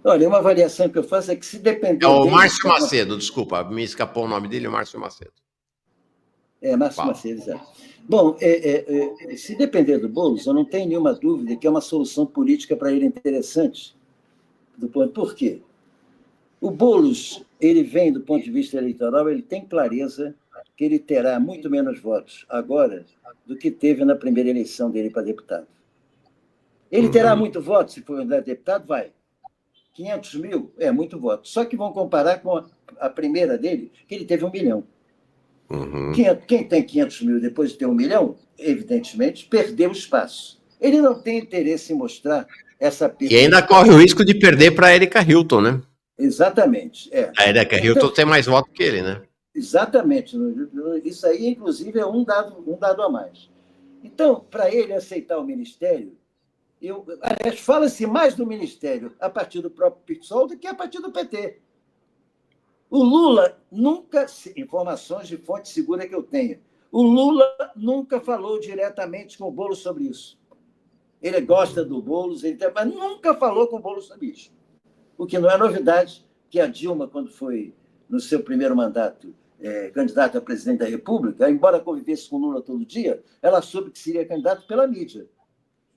Olha, uma avaliação que eu faço é que se É depender o dele... Márcio Macedo, desculpa, me escapou o nome dele, o Márcio Macedo. Márcio Macedo, exato. Bom, se depender do Boulos, eu não tenho nenhuma dúvida que é uma solução política para ele interessante. Por quê? O Boulos, ele vem do ponto de vista eleitoral, ele tem clareza que ele terá muito menos votos agora do que teve na primeira eleição dele para deputado. Ele terá muito voto se for candidato a deputado? Vai. 500 mil? É muito voto. Só que vão comparar com a primeira dele, que ele teve 1 milhão. Quem tem 500 mil depois de ter 1 milhão, evidentemente, perdeu espaço. Ele não tem interesse em mostrar essa perda. E ainda corre o risco de perder para a Erika Hilton, né? Exatamente. A Erika Hilton tem mais votos que ele, né? Exatamente. Isso aí, inclusive, é um dado a mais. Então, para ele aceitar o ministério, aliás, fala-se mais do ministério a partir do próprio PSOL do que a partir do PT. O Lula nunca, informações de fonte segura que eu tenho, o Lula nunca falou diretamente com o Boulos sobre isso. Ele gosta do Boulos, mas nunca falou com o Boulos sobre isso. O que não é novidade, que a Dilma, quando foi no seu primeiro mandato candidata a presidente da República, embora convivesse com o Lula todo dia, ela soube que seria candidato pela mídia.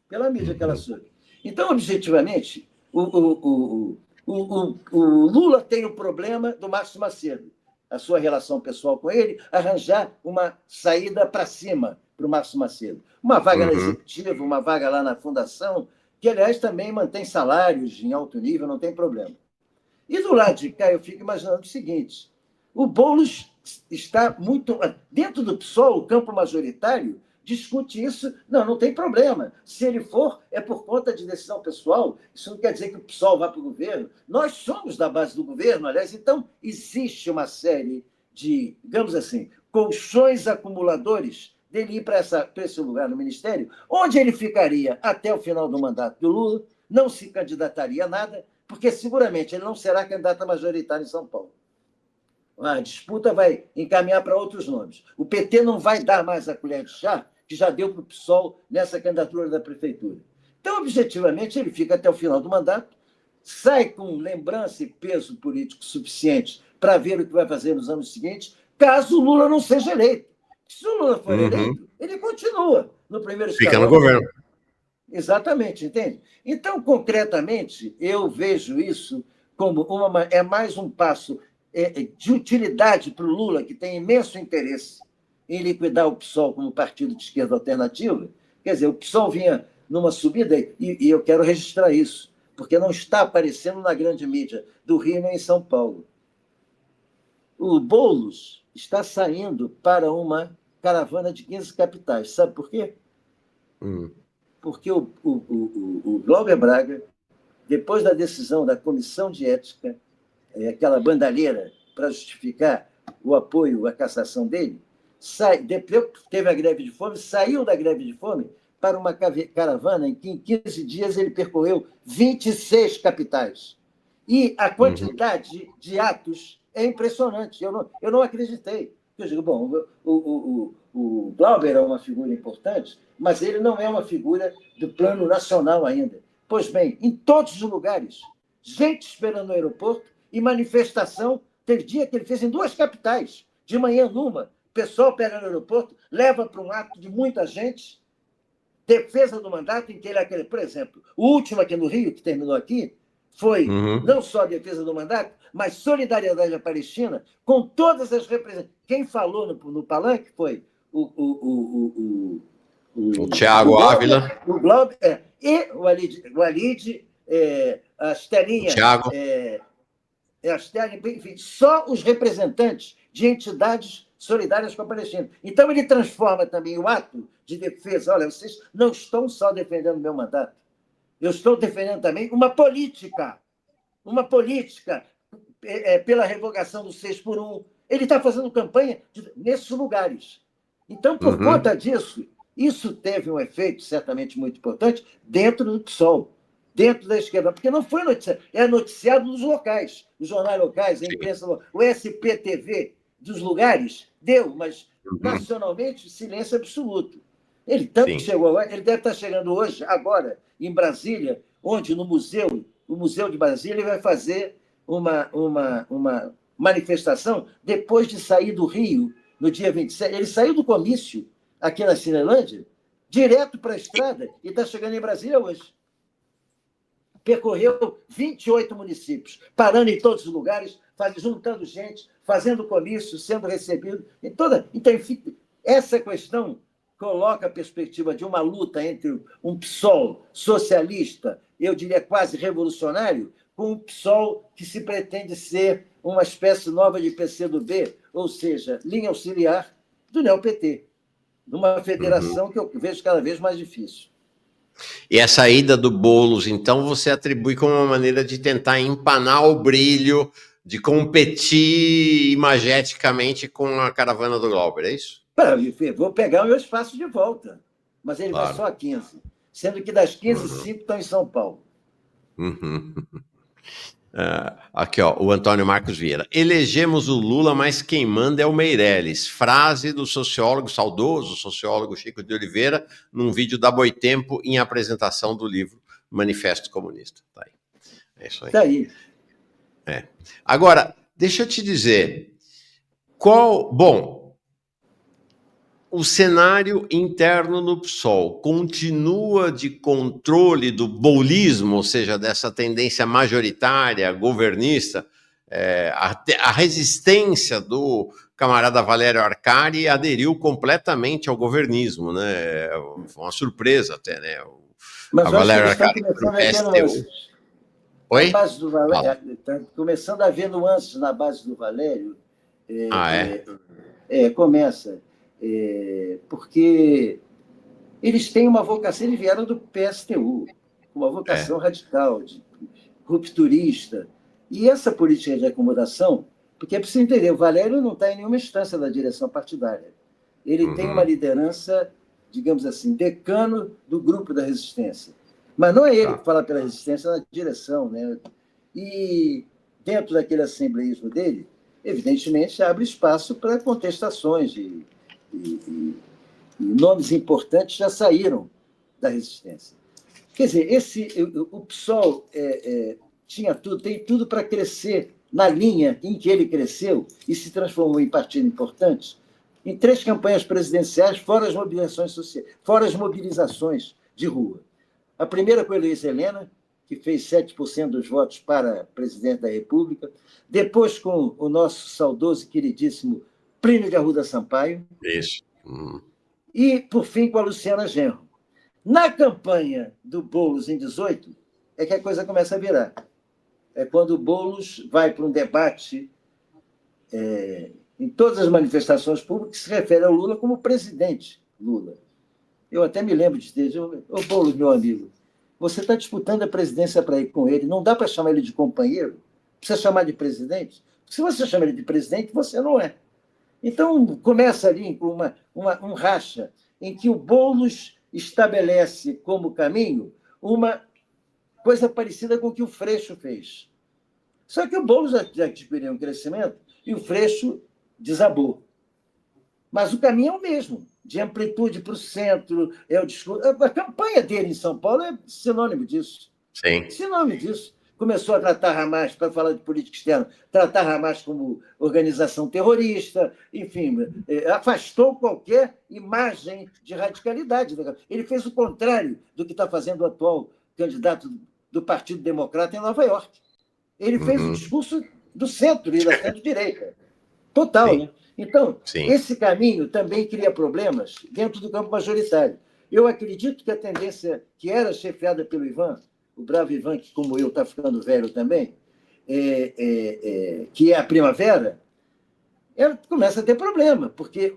Pela mídia que ela soube. Então, objetivamente, o Lula tem o problema do Márcio Macedo, a sua relação pessoal com ele, arranjar uma saída para cima para o Márcio Macedo. Uma vaga na executiva, uma vaga lá na fundação, que, aliás, também mantém salários em alto nível, não tem problema. E do lado de cá, eu fico imaginando o seguinte: o Boulos está muito... Dentro do PSOL, o campo majoritário discute isso. Não tem problema. Se ele for, é por conta de decisão pessoal. Isso não quer dizer que o PSOL vá para o governo. Nós somos da base do governo, aliás. Então, existe uma série de, digamos assim, colchões acumuladores dele ir para esse lugar no Ministério, onde ele ficaria até o final do mandato do Lula, não se candidataria a nada, porque seguramente ele não será candidato a majoritário em São Paulo. A disputa vai encaminhar para outros nomes. O PT não vai dar mais a colher de chá que já deu para o PSOL nessa candidatura da prefeitura. Então, objetivamente, ele fica até o final do mandato, sai com lembrança e peso político suficiente para ver o que vai fazer nos anos seguintes, caso o Lula não seja eleito. Se o Lula for eleito, ele continua no primeiro escalão. Fica no governo. Exatamente, entende? Então, concretamente, eu vejo isso como mais um passo de utilidade para o Lula, que tem imenso interesse em liquidar o PSOL como partido de esquerda alternativa. Quer dizer, o PSOL vinha numa subida, e eu quero registrar isso, porque não está aparecendo na grande mídia do Rio nem em São Paulo. O Boulos está saindo para uma caravana de 15 capitais. Sabe por quê? Porque o Glauber Braga, depois da decisão da Comissão de Ética, aquela bandalheira para justificar o apoio à cassação dele, teve a greve de fome, saiu da greve de fome para uma caravana em que, em 15 dias, ele percorreu 26 capitais. E a quantidade de atos é impressionante. Eu não acreditei. Eu digo, bom, o Glauber é uma figura importante, mas ele não é uma figura do plano nacional ainda. Pois bem, em todos os lugares, gente esperando no aeroporto e manifestação. Teve dia que ele fez em 2 capitais. De manhã, numa, o pessoal pega no aeroporto, leva para um ato de muita gente, defesa do mandato, em que ele, por exemplo, o último aqui no Rio, que terminou aqui, foi não só a defesa do mandato, mas solidariedade à Palestina, com todas as representantes. Quem falou no palanque foi o Thiago Ávila. O Glauber, e o Walid, a Estelinha. O Thiago. Enfim, só os representantes de entidades solidárias com a Palestina. Então, ele transforma também o ato de defesa. Olha, vocês não estão só defendendo o meu mandato, eu estou defendendo também uma política uma política pela revogação do 6x1. Ele está fazendo campanha nesses lugares. Então, por conta disso, isso teve um efeito certamente muito importante dentro do PSOL, dentro da esquerda, porque não foi noticiado, é noticiado nos locais, nos jornais locais, a imprensa local. O SPTV dos lugares deu, mas nacionalmente, silêncio absoluto. Ele tanto que chegou, ele deve estar chegando hoje, agora, em Brasília, onde no museu, o Museu de Brasília, ele vai fazer uma manifestação depois de sair do Rio, no dia 27. Ele saiu do comício aqui na Cinelândia, direto para a estrada, e está chegando em Brasília hoje. Percorreu 28 municípios, parando em todos os lugares, juntando gente, fazendo comício, sendo recebido. Então, enfim, essa questão coloca a perspectiva de uma luta entre um PSOL socialista, eu diria quase revolucionário, com um PSOL que se pretende ser uma espécie nova de PCdoB, ou seja, linha auxiliar do NeoPT, numa federação que eu vejo cada vez mais difícil. E a saída do Boulos, então, você atribui como uma maneira de tentar empanar o brilho, de competir imageticamente com a caravana do Glauber, é isso? Vou pegar o meu espaço de volta, mas ele vai só a 15, sendo que das 15, 5 estão em São Paulo. Aqui, ó, o Antônio Marcos Vieira. Elegemos o Lula, mas quem manda é o Meirelles. Frase do sociólogo, saudoso sociólogo Chico de Oliveira, num vídeo da Boitempo em apresentação do livro Manifesto Comunista. Tá aí. É isso aí. Tá aí. Agora, deixa eu te dizer, bom, o cenário interno no PSOL continua de controle do bolismo, ou seja, dessa tendência majoritária, governista, a resistência do camarada Valério Arcari aderiu completamente ao governismo, né? Foi uma surpresa até, né? Mas a Valério Arcari começando a ver nuances. Oi? Na base do Valério, está começando a haver nuances na base do Valério. Começa. Porque eles têm uma vocação, eles vieram do PSTU, uma vocação radical, rupturista. E essa política de acomodação, porque é preciso entender, o Valério não está em nenhuma instância da direção partidária. Ele tem uma liderança, digamos assim, decano do grupo da resistência. Mas não é ele que fala pela resistência na direção, né? E dentro daquele assembleísmo dele, evidentemente, abre espaço para contestações e nomes importantes já saíram da resistência. Quer dizer, o PSOL tem tudo para crescer na linha em que ele cresceu e se transformou em partido importante em 3 campanhas presidenciais, fora as mobilizações sociais, fora as mobilizações de rua. A primeira com a Luiz Helena, que fez 7% dos votos para presidente da República, depois com o nosso saudoso e queridíssimo Plínio de Arruda Sampaio. Isso. E, por fim, com a Luciana Genro. Na campanha do Boulos, em 18, é que a coisa começa a virar. É quando o Boulos vai para um debate em todas as manifestações públicas que se refere ao Lula como presidente Lula. Eu até me lembro de dizer, ô Boulos, meu amigo, você está disputando a presidência para ir com ele, não dá para chamar ele de companheiro, precisa chamar de presidente. Se você chama ele de presidente, você não é. Então, começa ali um racha em que o Boulos estabelece como caminho uma coisa parecida com o que o Freixo fez. Só que o Boulos já adquiriu um crescimento e o Freixo desabou. Mas o caminho é o mesmo, de amplitude para o centro, é o discurso. A campanha dele em São Paulo é sinônimo disso. Sim. Sinônimo disso. Começou a tratar Hamas, para falar de política externa, tratar Hamas como organização terrorista, enfim, afastou qualquer imagem de radicalidade. Ele fez o contrário do que está fazendo o atual candidato do Partido Democrata em Nova York. Ele fez o discurso do centro e da centro-direita. Total, Sim. né? Então, Sim. Esse caminho também cria problemas dentro do campo majoritário. Eu acredito que a tendência que era chefiada pelo Ivan, o bravo Ivan, que, como eu, está ficando velho também, que é a primavera, ela começa a ter problema, porque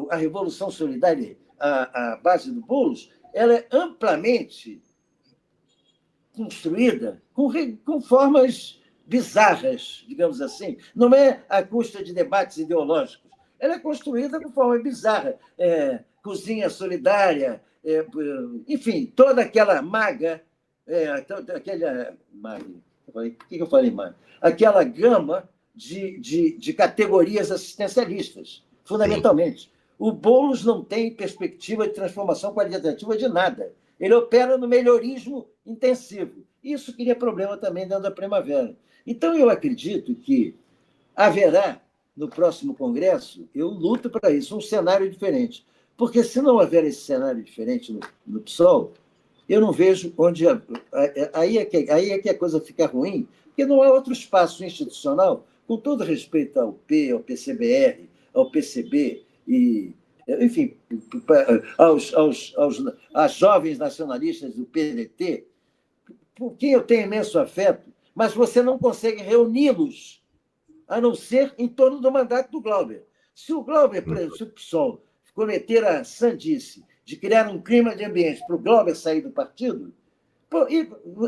a Revolução Solidária, a base do Boulos, ela é amplamente construída com formas bizarras, digamos assim. Não é à custa de debates ideológicos. Ela é construída de forma bizarra. Cozinha solidária, enfim, toda aquela maga, aquela maga, por que eu falei maga? Aquela gama de categorias assistencialistas, fundamentalmente. Sim. O Boulos não tem perspectiva de transformação qualitativa de nada. Ele opera no melhorismo intensivo. Isso cria problema também dentro da primavera. Então, eu acredito que haverá, no próximo Congresso, eu luto para isso, um cenário diferente. Porque, se não houver esse cenário diferente no PSOL, eu não vejo onde... Aí é que a coisa fica ruim, porque não há outro espaço institucional, com todo respeito ao ao PCBR, ao PCB, e, enfim, às jovens nacionalistas do PDT, por quem eu tenho imenso afeto, mas você não consegue reuni-los, a não ser em torno do mandato do Glauber. Se o Glauber, se o PSOL cometer a sandice de criar um clima de ambiente para o Glauber sair do partido,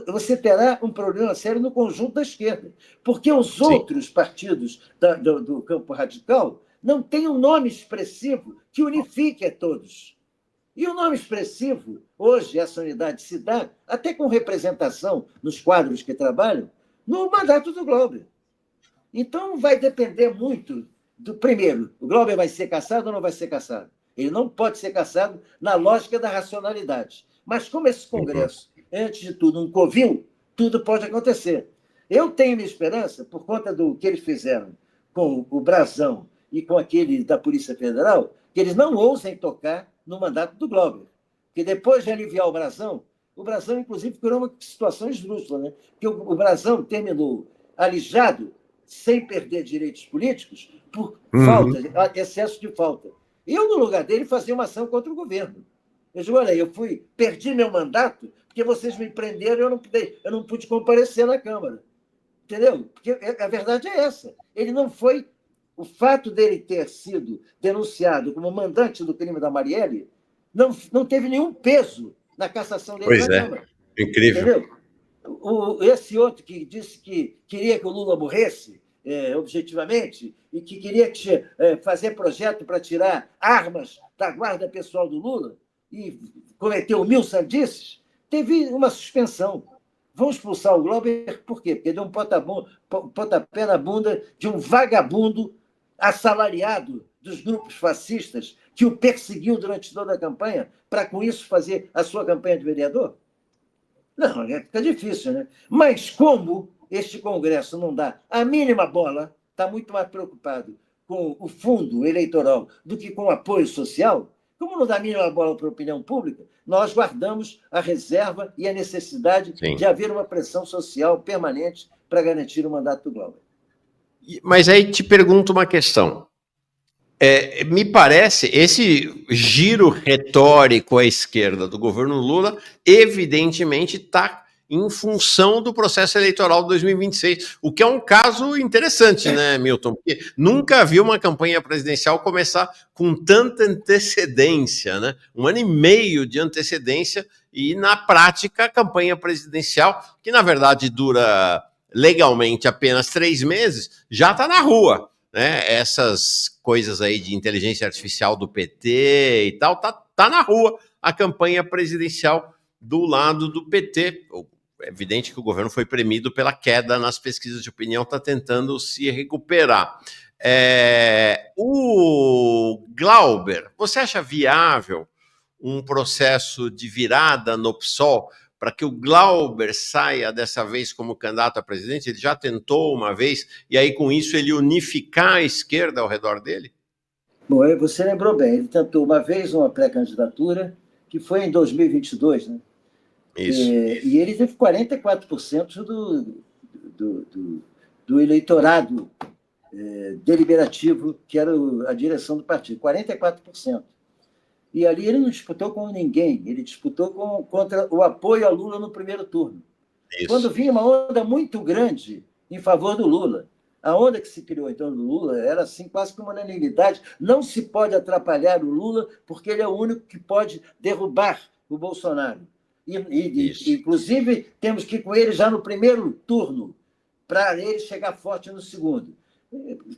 você terá um problema sério no conjunto da esquerda, porque os outros partidos do campo radical não têm um nome expressivo que unifique a todos. E o nome expressivo, hoje, essa unidade se dá, até com representação nos quadros que trabalham, no mandato do Glauber. Então, vai depender muito do... Primeiro, o Glauber vai ser cassado ou não vai ser cassado? Ele não pode ser cassado na lógica da racionalidade. Mas, como esse Congresso, antes de tudo, um covil, tudo pode acontecer. Eu tenho minha esperança, por conta do que eles fizeram com o Brazão e com aquele da Polícia Federal, que eles não ousem tocar no mandato do Glauber. Porque depois de aliviar o Brazão, inclusive, criou uma situação esdrúxula, né? Porque o Brazão terminou alijado, sem perder direitos políticos, por excesso de falta. Eu, no lugar dele, fazia uma ação contra o governo. Eu digo, olha, perdi meu mandato porque vocês me prenderam e eu não pude comparecer na Câmara. Entendeu? Porque a verdade é essa. Ele não foi... O fato dele ter sido denunciado como mandante do crime da Marielle não teve nenhum peso na cassação dele na Câmara. Incrível. Entendeu? Esse outro que disse que queria que o Lula morresse, objetivamente, e que queria fazer projeto para tirar armas da guarda pessoal do Lula e cometeu 1000 sandices, teve uma suspensão. Vão expulsar o Glauber por quê? Porque deu um pontapé na bunda de um vagabundo assalariado dos grupos fascistas que o perseguiu durante toda a campanha para, com isso, fazer a sua campanha de vereador? Não, fica difícil, né? Mas como este Congresso não dá a mínima bola, está muito mais preocupado com o fundo eleitoral do que com o apoio social, como não dá a mínima bola para a opinião pública, nós guardamos a reserva e a necessidade de haver uma pressão social permanente para garantir o mandato do Glauber. Mas aí te pergunto uma questão. Me parece, esse giro retórico à esquerda do governo Lula, evidentemente, está em função do processo eleitoral de 2026, o que é um caso interessante, né, Milton? Porque nunca vi uma campanha presidencial começar com tanta antecedência, né? 1 ano e meio de antecedência, e, na prática, a campanha presidencial, que, na verdade, dura legalmente apenas 3 meses, já está na rua. Né, essas coisas aí de inteligência artificial do PT e tal, tá na rua a campanha presidencial do lado do PT. É evidente que o governo foi premido pela queda nas pesquisas de opinião, está tentando se recuperar. O Glauber, você acha viável um processo de virada no PSOL para que o Glauber saia dessa vez como candidato a presidente? Ele já tentou uma vez, e aí com isso ele unificar a esquerda ao redor dele? Bom, você lembrou bem, ele tentou uma vez uma pré-candidatura, que foi em 2022, né? Isso. E ele teve 44% do eleitorado deliberativo, que era a direção do partido, 44%. E ali ele não disputou com ninguém, ele disputou contra o apoio a Lula no primeiro turno. Isso. Quando vinha uma onda muito grande em favor do Lula, a onda que se criou em torno do Lula era assim, quase que uma unanimidade. Não se pode atrapalhar o Lula, porque ele é o único que pode derrubar o Bolsonaro. Inclusive, temos que ir com ele já no primeiro turno, para ele chegar forte no segundo.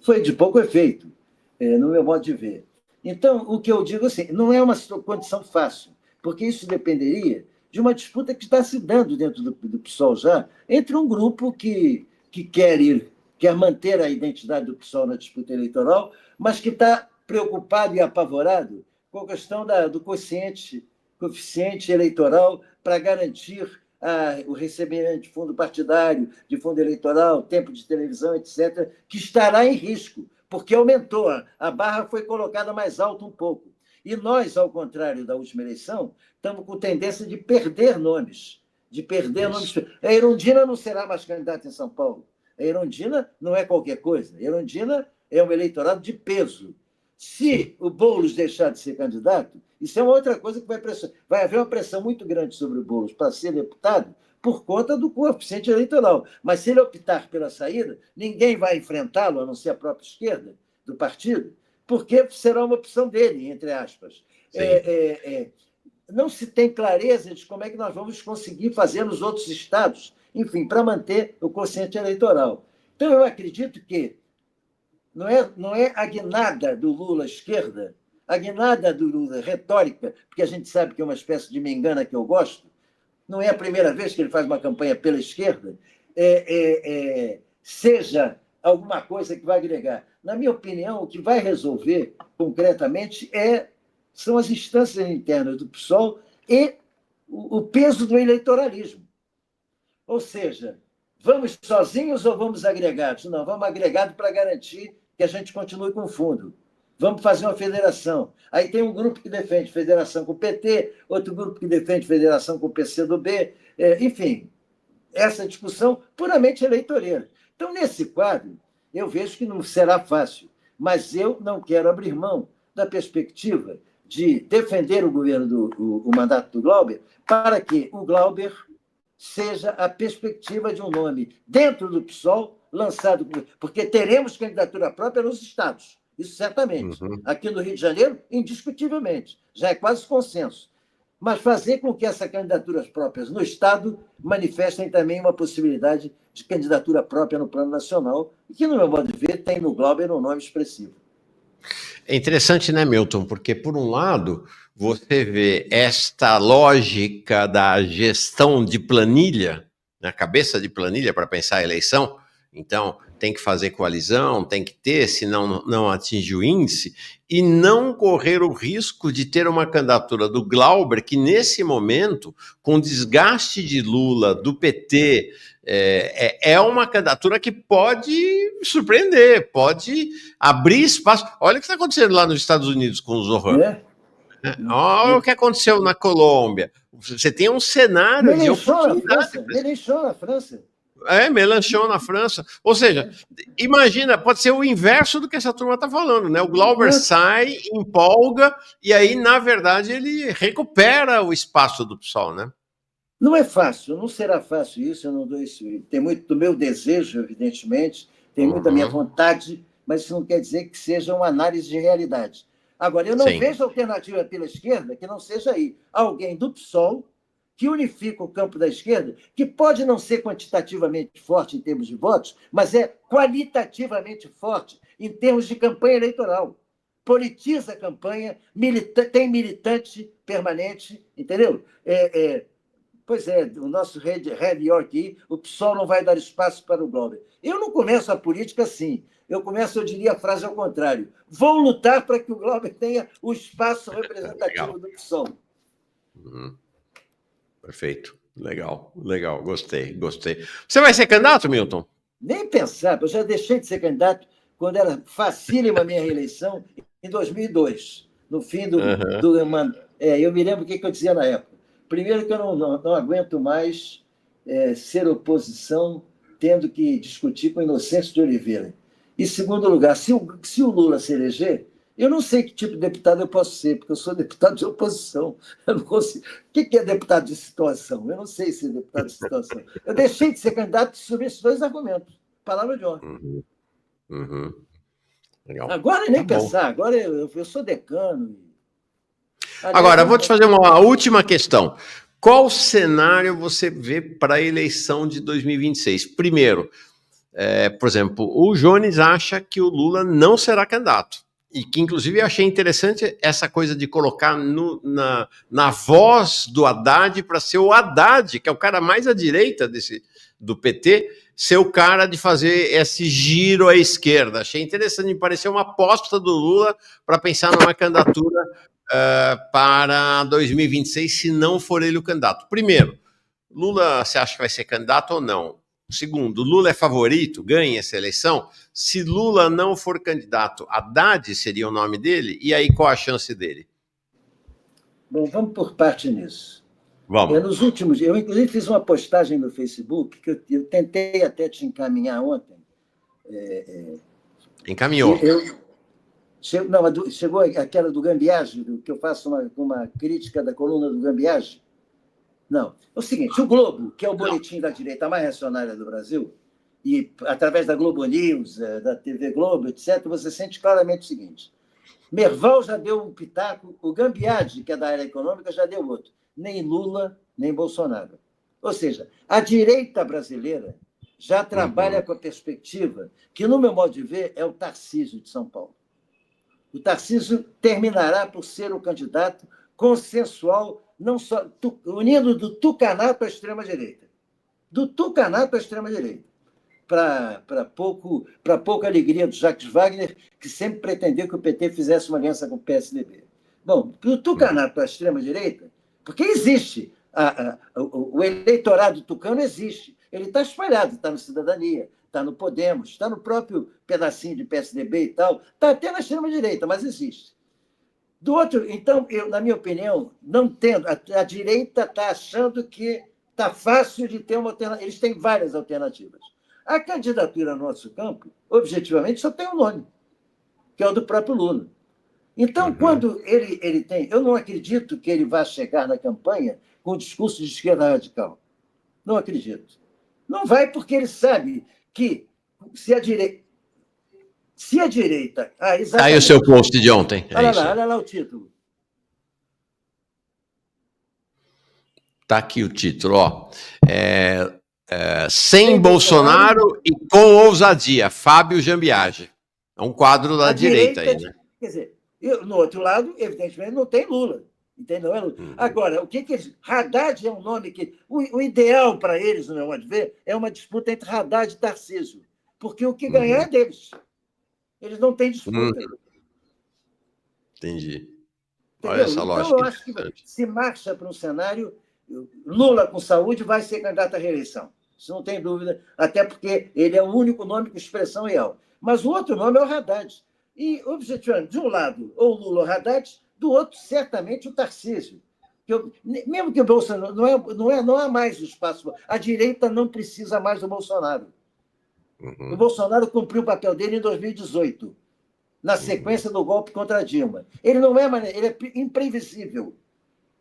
Foi de pouco efeito, no meu modo de ver. Então, o que eu digo assim, não é uma condição fácil, porque isso dependeria de uma disputa que está se dando dentro do PSOL já, entre um grupo que quer manter a identidade do PSOL na disputa eleitoral, mas que está preocupado e apavorado com a questão do coeficiente eleitoral para garantir o recebimento de fundo partidário, de fundo eleitoral, tempo de televisão, etc., que estará em risco, porque aumentou, a barra foi colocada mais alta um pouco. E nós, ao contrário da última eleição, estamos com tendência de perder nomes. A Erundina não será mais candidata em São Paulo. A Erundina não é qualquer coisa. A Erundina é um eleitorado de peso. Se o Boulos deixar de ser candidato, isso é uma outra coisa que vai haver uma pressão muito grande sobre o Boulos para ser deputado por conta do coeficiente eleitoral. Mas se ele optar pela saída, ninguém vai enfrentá-lo, a não ser a própria esquerda do partido, porque será uma opção dele, entre aspas. Não se tem clareza de como é que nós vamos conseguir fazer nos outros estados, enfim, para manter o quociente eleitoral. Então, eu acredito que não é a guinada do Lula à esquerda, a guinada do Lula retórica, porque a gente sabe que é uma espécie de me engana que eu gosto, não é a primeira vez que ele faz uma campanha pela esquerda, seja alguma coisa que vai agregar. Na minha opinião, o que vai resolver concretamente são as instâncias internas do PSOL e o peso do eleitoralismo. Ou seja, vamos sozinhos ou vamos agregados? Não, vamos agregados para garantir que a gente continue com o fundo. Vamos fazer uma federação. Aí tem um grupo que defende federação com o PT, outro grupo que defende federação com o PCdoB. Enfim, essa discussão puramente eleitoreira. Então, nesse quadro, eu vejo que não será fácil, mas eu não quero abrir mão da perspectiva de defender o governo o mandato do Glauber, para que o Glauber seja a perspectiva de um nome dentro do PSOL lançado, porque teremos candidatura própria nos estados, isso certamente. Uhum. Aqui no Rio de Janeiro, indiscutivelmente, já é quase consenso. Mas fazer com que essas candidaturas próprias no estado manifestem também uma possibilidade de candidatura própria no plano nacional, e que, no meu modo de ver, tem no Glauber um nome expressivo. É interessante, né, Milton? Porque, por um lado, você vê esta lógica da gestão de planilha, na cabeça de planilha para pensar a eleição. Então, tem que fazer coalizão, tem que ter, senão não atinge o índice, e não correr o risco de ter uma candidatura do Glauber, que nesse momento, com desgaste de Lula, do PT, é uma candidatura que pode surpreender, pode abrir espaço. Olha o que está acontecendo lá nos Estados Unidos com o Zoran. Olha o que aconteceu na Colômbia. Você tem um cenário de oportunidade. Mélenchon na França. Mélenchon na França. Ou seja, imagina, pode ser o inverso do que essa turma está falando, né? O Glauber sai, empolga, e aí, na verdade, ele recupera o espaço do PSOL, né? Não é fácil, não será fácil isso, eu não dou isso. Tem muito do meu desejo, evidentemente, tem muito da minha vontade, mas isso não quer dizer que seja uma análise de realidade. Agora, eu não vejo alternativa pela esquerda que não seja aí alguém do PSOL que unifica o campo da esquerda, que pode não ser quantitativamente forte em termos de votos, mas é qualitativamente forte em termos de campanha eleitoral. Politiza a campanha, tem militante permanente, entendeu? Pois é, o nosso Red York, o PSOL não vai dar espaço para o Glauber. Eu não começo a política assim. Eu diria a frase ao contrário. Vou lutar para que o Glauber tenha o espaço representativo do PSOL. Perfeito. Legal, gostei. Você vai ser candidato, Milton? Nem pensar, eu já deixei de ser candidato quando era facílima a minha reeleição, em 2002, no fim do eu me lembro o que eu dizia na época. Primeiro, que eu não aguento mais ser oposição tendo que discutir com Inocêncio de Oliveira. E, segundo lugar, se o Lula se eleger, eu não sei que tipo de deputado eu posso ser, porque eu sou deputado de oposição. Eu não consigo. O que é deputado de situação? Eu não sei ser deputado de situação. Eu deixei de ser candidato sobre esses dois argumentos. Palavra de honra. Legal. Agora nem pensar, agora eu sou decano. Agora, vou te fazer uma última questão. Qual cenário você vê para a eleição de 2026? Primeiro, Por exemplo, o Jones acha que o Lula não será candidato. E que, inclusive, eu achei interessante essa coisa de colocar na voz do Haddad para ser o Haddad, que é o cara mais à direita do PT, ser o cara de fazer esse giro à esquerda. Achei interessante, me pareceu uma aposta do Lula para pensar numa candidatura para 2026, se não for ele o candidato. Primeiro, Lula, você acha que vai ser candidato ou não? Segundo, Lula é favorito, ganha essa eleição? Se Lula não for candidato, Haddad seria o nome dele? E aí, qual a chance dele? Bom, vamos por parte nisso. Vamos. Nos últimos dias, eu inclusive fiz uma postagem no Facebook, que eu tentei até te encaminhar ontem. Encaminhou. Chegou aquela do Gambiage, que eu faço uma crítica da coluna do Gambiage. Não. É o seguinte, o Globo, que é o boletim da direita mais reacionária do Brasil, e através da Globo News, da TV Globo, etc., você sente claramente o seguinte: Merval já deu um pitaco, o Gambiade, que é da área econômica, já deu outro. Nem Lula, nem Bolsonaro. Ou seja, a direita brasileira já trabalha com a perspectiva que, no meu modo de ver, é o Tarcísio de São Paulo. O Tarcísio terminará por ser o candidato consensual, não só unindo do tucanato à extrema-direita. Do tucanato à extrema-direita. Para pouca alegria do Jacques Wagner, que sempre pretendeu que o PT fizesse uma aliança com o PSDB. Bom, do tucanato à extrema-direita, porque existe, o eleitorado tucano existe, ele está espalhado, está no Cidadania, está no Podemos, está no próprio pedacinho de PSDB e tal, está até na extrema-direita, mas existe. Do outro, então, na minha opinião, não tendo, a direita está achando que está fácil de ter uma alternativa. Eles têm várias alternativas. A candidatura no nosso campo, objetivamente, só tem um nome, que é o do próprio Lula. Então, quando ele tem... Eu não acredito que ele vá chegar na campanha com um discurso de esquerda radical. Não acredito. Não vai porque ele sabe que se a direita... Aí o seu post de ontem. Olha lá o título. Está aqui o título, ó. Sem Bolsonaro e com ousadia, Fábio Jambiage. É um quadro da direita aí, né? Quer dizer, no outro lado, evidentemente, não tem Lula. Entendeu? Agora, o que eles... Haddad é um nome que... O ideal para eles, no meu modo de ver, é uma disputa entre Haddad e Tarcísio. Porque o que ganhar é deles. Eles não têm disputa. Entendi. Entendeu? Olha essa lógica. Então, eu acho que se marcha para um cenário... Lula, com saúde, vai ser candidato à reeleição. Isso não tem dúvida, até porque ele é o único nome com expressão real. Mas o outro nome é o Haddad. E, objetivamente, de um lado, ou Lula ou Haddad, do outro, certamente, o Tarcísio. Mesmo que o Bolsonaro... Não há mais espaço. A direita não precisa mais do Bolsonaro. O Bolsonaro cumpriu o papel dele em 2018, na sequência do golpe contra a Dilma. Ele é imprevisível.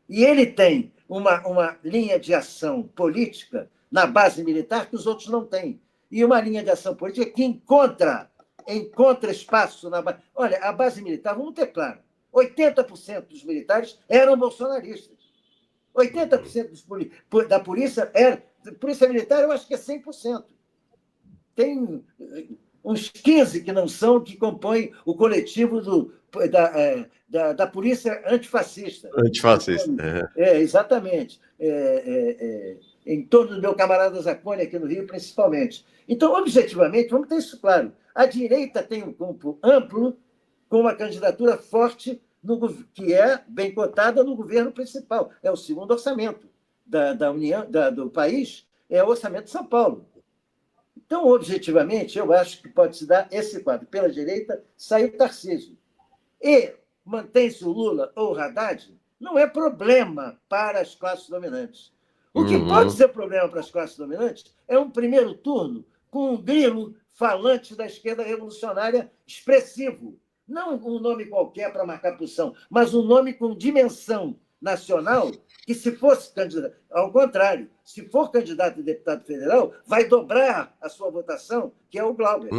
E ele tem uma linha de ação política na base militar que os outros não têm. E uma linha de ação política que encontra espaço na base. Olha, a base militar, vamos ter claro, 80% dos militares eram bolsonaristas. 80% da polícia era... Polícia militar, eu acho que é 100%. Tem uns 15 que não são, que compõem o coletivo da polícia antifascista. Antifascista. Exatamente. Em torno do meu camarada Zacone, aqui no Rio, principalmente. Então, objetivamente, vamos ter isso claro. A direita tem um campo amplo, com uma candidatura forte, que é bem cotada no governo principal. É o segundo orçamento da União, do país, é o orçamento de São Paulo. Então, objetivamente, eu acho que pode se dar esse quadro. Pela direita, sai o Tarcísio. E mantém-se o Lula ou o Haddad, não é problema para as classes dominantes. O que pode ser problema para as classes dominantes é um primeiro turno com um grilo falante da esquerda revolucionária expressivo. Não um nome qualquer para marcar posição, mas um nome com dimensão nacional que, se fosse candidato, ao contrário, se for candidato a deputado federal, vai dobrar a sua votação, que é o Glauber.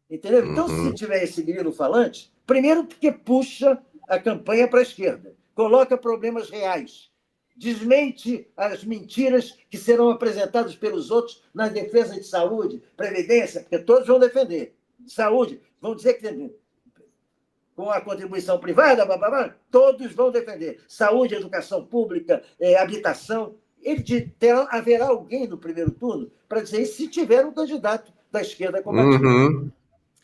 Entendeu? Então, se tiver esse grilo falante, primeiro porque puxa a campanha para a esquerda, coloca problemas reais desmente as mentiras que serão apresentadas pelos outros na defesa de saúde, previdência, porque todos vão defender. Saúde, vão dizer que com a contribuição privada, todos vão defender. Saúde, educação pública, habitação. Haverá alguém no primeiro turno para dizer isso se tiver um candidato da esquerda combativa. Uhum.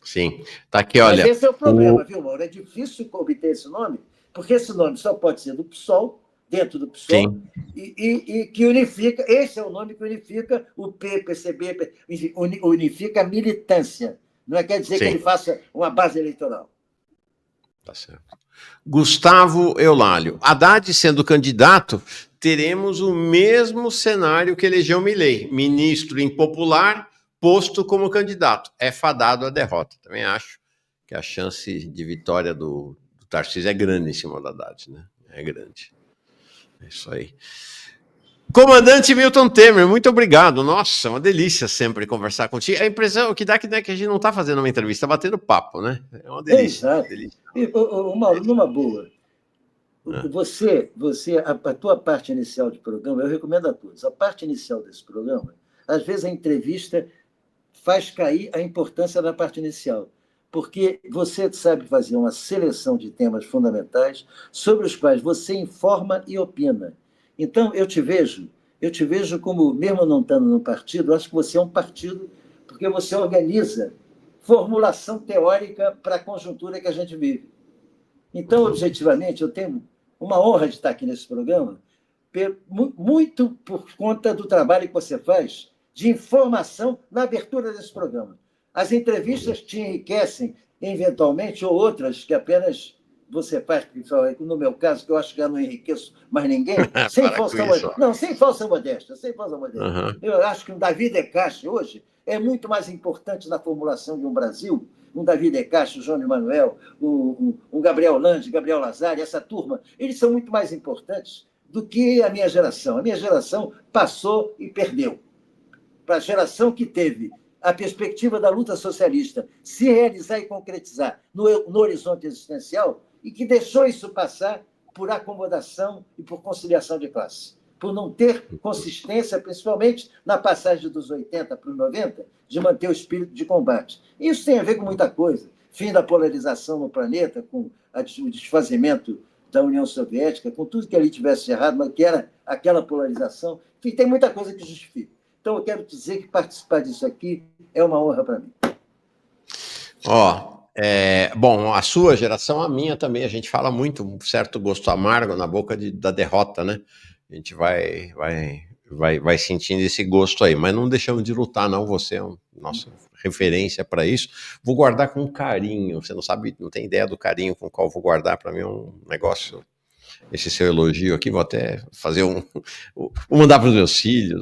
Sim. Tá aqui, olha. Mas esse é o problema, viu, Mauro? É difícil obter esse nome, porque esse nome só pode ser do PSOL, dentro do PSOL, e que unifica, esse é o nome que unifica o PCB, unifica a militância. Não quer dizer que ele faça uma base eleitoral. Tá certo. Gustavo Eulálio. Haddad sendo candidato, teremos o mesmo cenário que elegeu Milei. Ministro impopular, posto como candidato. É fadado a derrota. Também acho que a chance de vitória do Tarcísio é grande em cima do Haddad, né? É grande. É isso aí. Comandante Milton Temer, muito obrigado. Nossa, uma delícia sempre conversar contigo. A impressão que dá que a gente não está fazendo uma entrevista, está batendo papo, né? É uma delícia. Exato. Delícia. Mauro, numa boa, a tua parte inicial de programa, eu recomendo a todos, a parte inicial desse programa, às vezes a entrevista faz cair a importância da parte inicial, porque você sabe fazer uma seleção de temas fundamentais sobre os quais você informa e opina. Então, eu te vejo como, mesmo não estando no partido, acho que você é um partido porque você organiza formulação teórica para a conjuntura que a gente vive. Então, objetivamente, eu tenho uma honra de estar aqui nesse programa, muito por conta do trabalho que você faz de informação na abertura desse programa. As entrevistas te enriquecem, eventualmente, ou outras que apenas você faz, no meu caso, que eu acho que eu não enriqueço mais ninguém, sem falsa modéstia. Não, sem falsa modéstia. Uhum. Eu acho que o Davi Decache, hoje, é muito mais importante na formulação de um Brasil, um Davi Decache, o João Emanuel, o Gabriel Lange, Gabriel Lazari, essa turma, eles são muito mais importantes do que a minha geração. A minha geração passou e perdeu. Para a geração que teve a perspectiva da luta socialista se realizar e concretizar no horizonte existencial e que deixou isso passar por acomodação e por conciliação de classe, por não ter consistência, principalmente na passagem dos 80 para os 90, de manter o espírito de combate. Isso tem a ver com muita coisa. Fim da polarização no planeta, com o desfazimento da União Soviética, com tudo que ali tivesse errado, mas que era aquela polarização. Enfim, tem muita coisa que justifica. Então, eu quero dizer que participar disso aqui é uma honra para mim. Bom, a sua geração, a minha também, a gente fala muito, um certo gosto amargo na boca da derrota, né? A gente vai sentindo esse gosto aí, mas não deixamos de lutar, não. Você é nossa referência para isso. Vou guardar com carinho. Você não sabe, não tem ideia do carinho com o qual vou guardar. Para mim é um negócio. Esse seu elogio aqui, vou até fazer vou mandar para os meus filhos.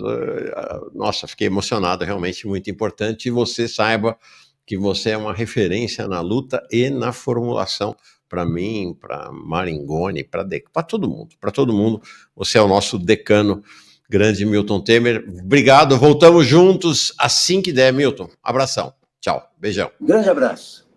Nossa, fiquei emocionado, realmente muito importante. E você saiba que você é uma referência na luta e na formulação para mim, para Maringoni, para todo mundo. Você é o nosso decano, grande Milton Temer. Obrigado, voltamos juntos assim que der, Milton. Abração, tchau, beijão. Grande abraço.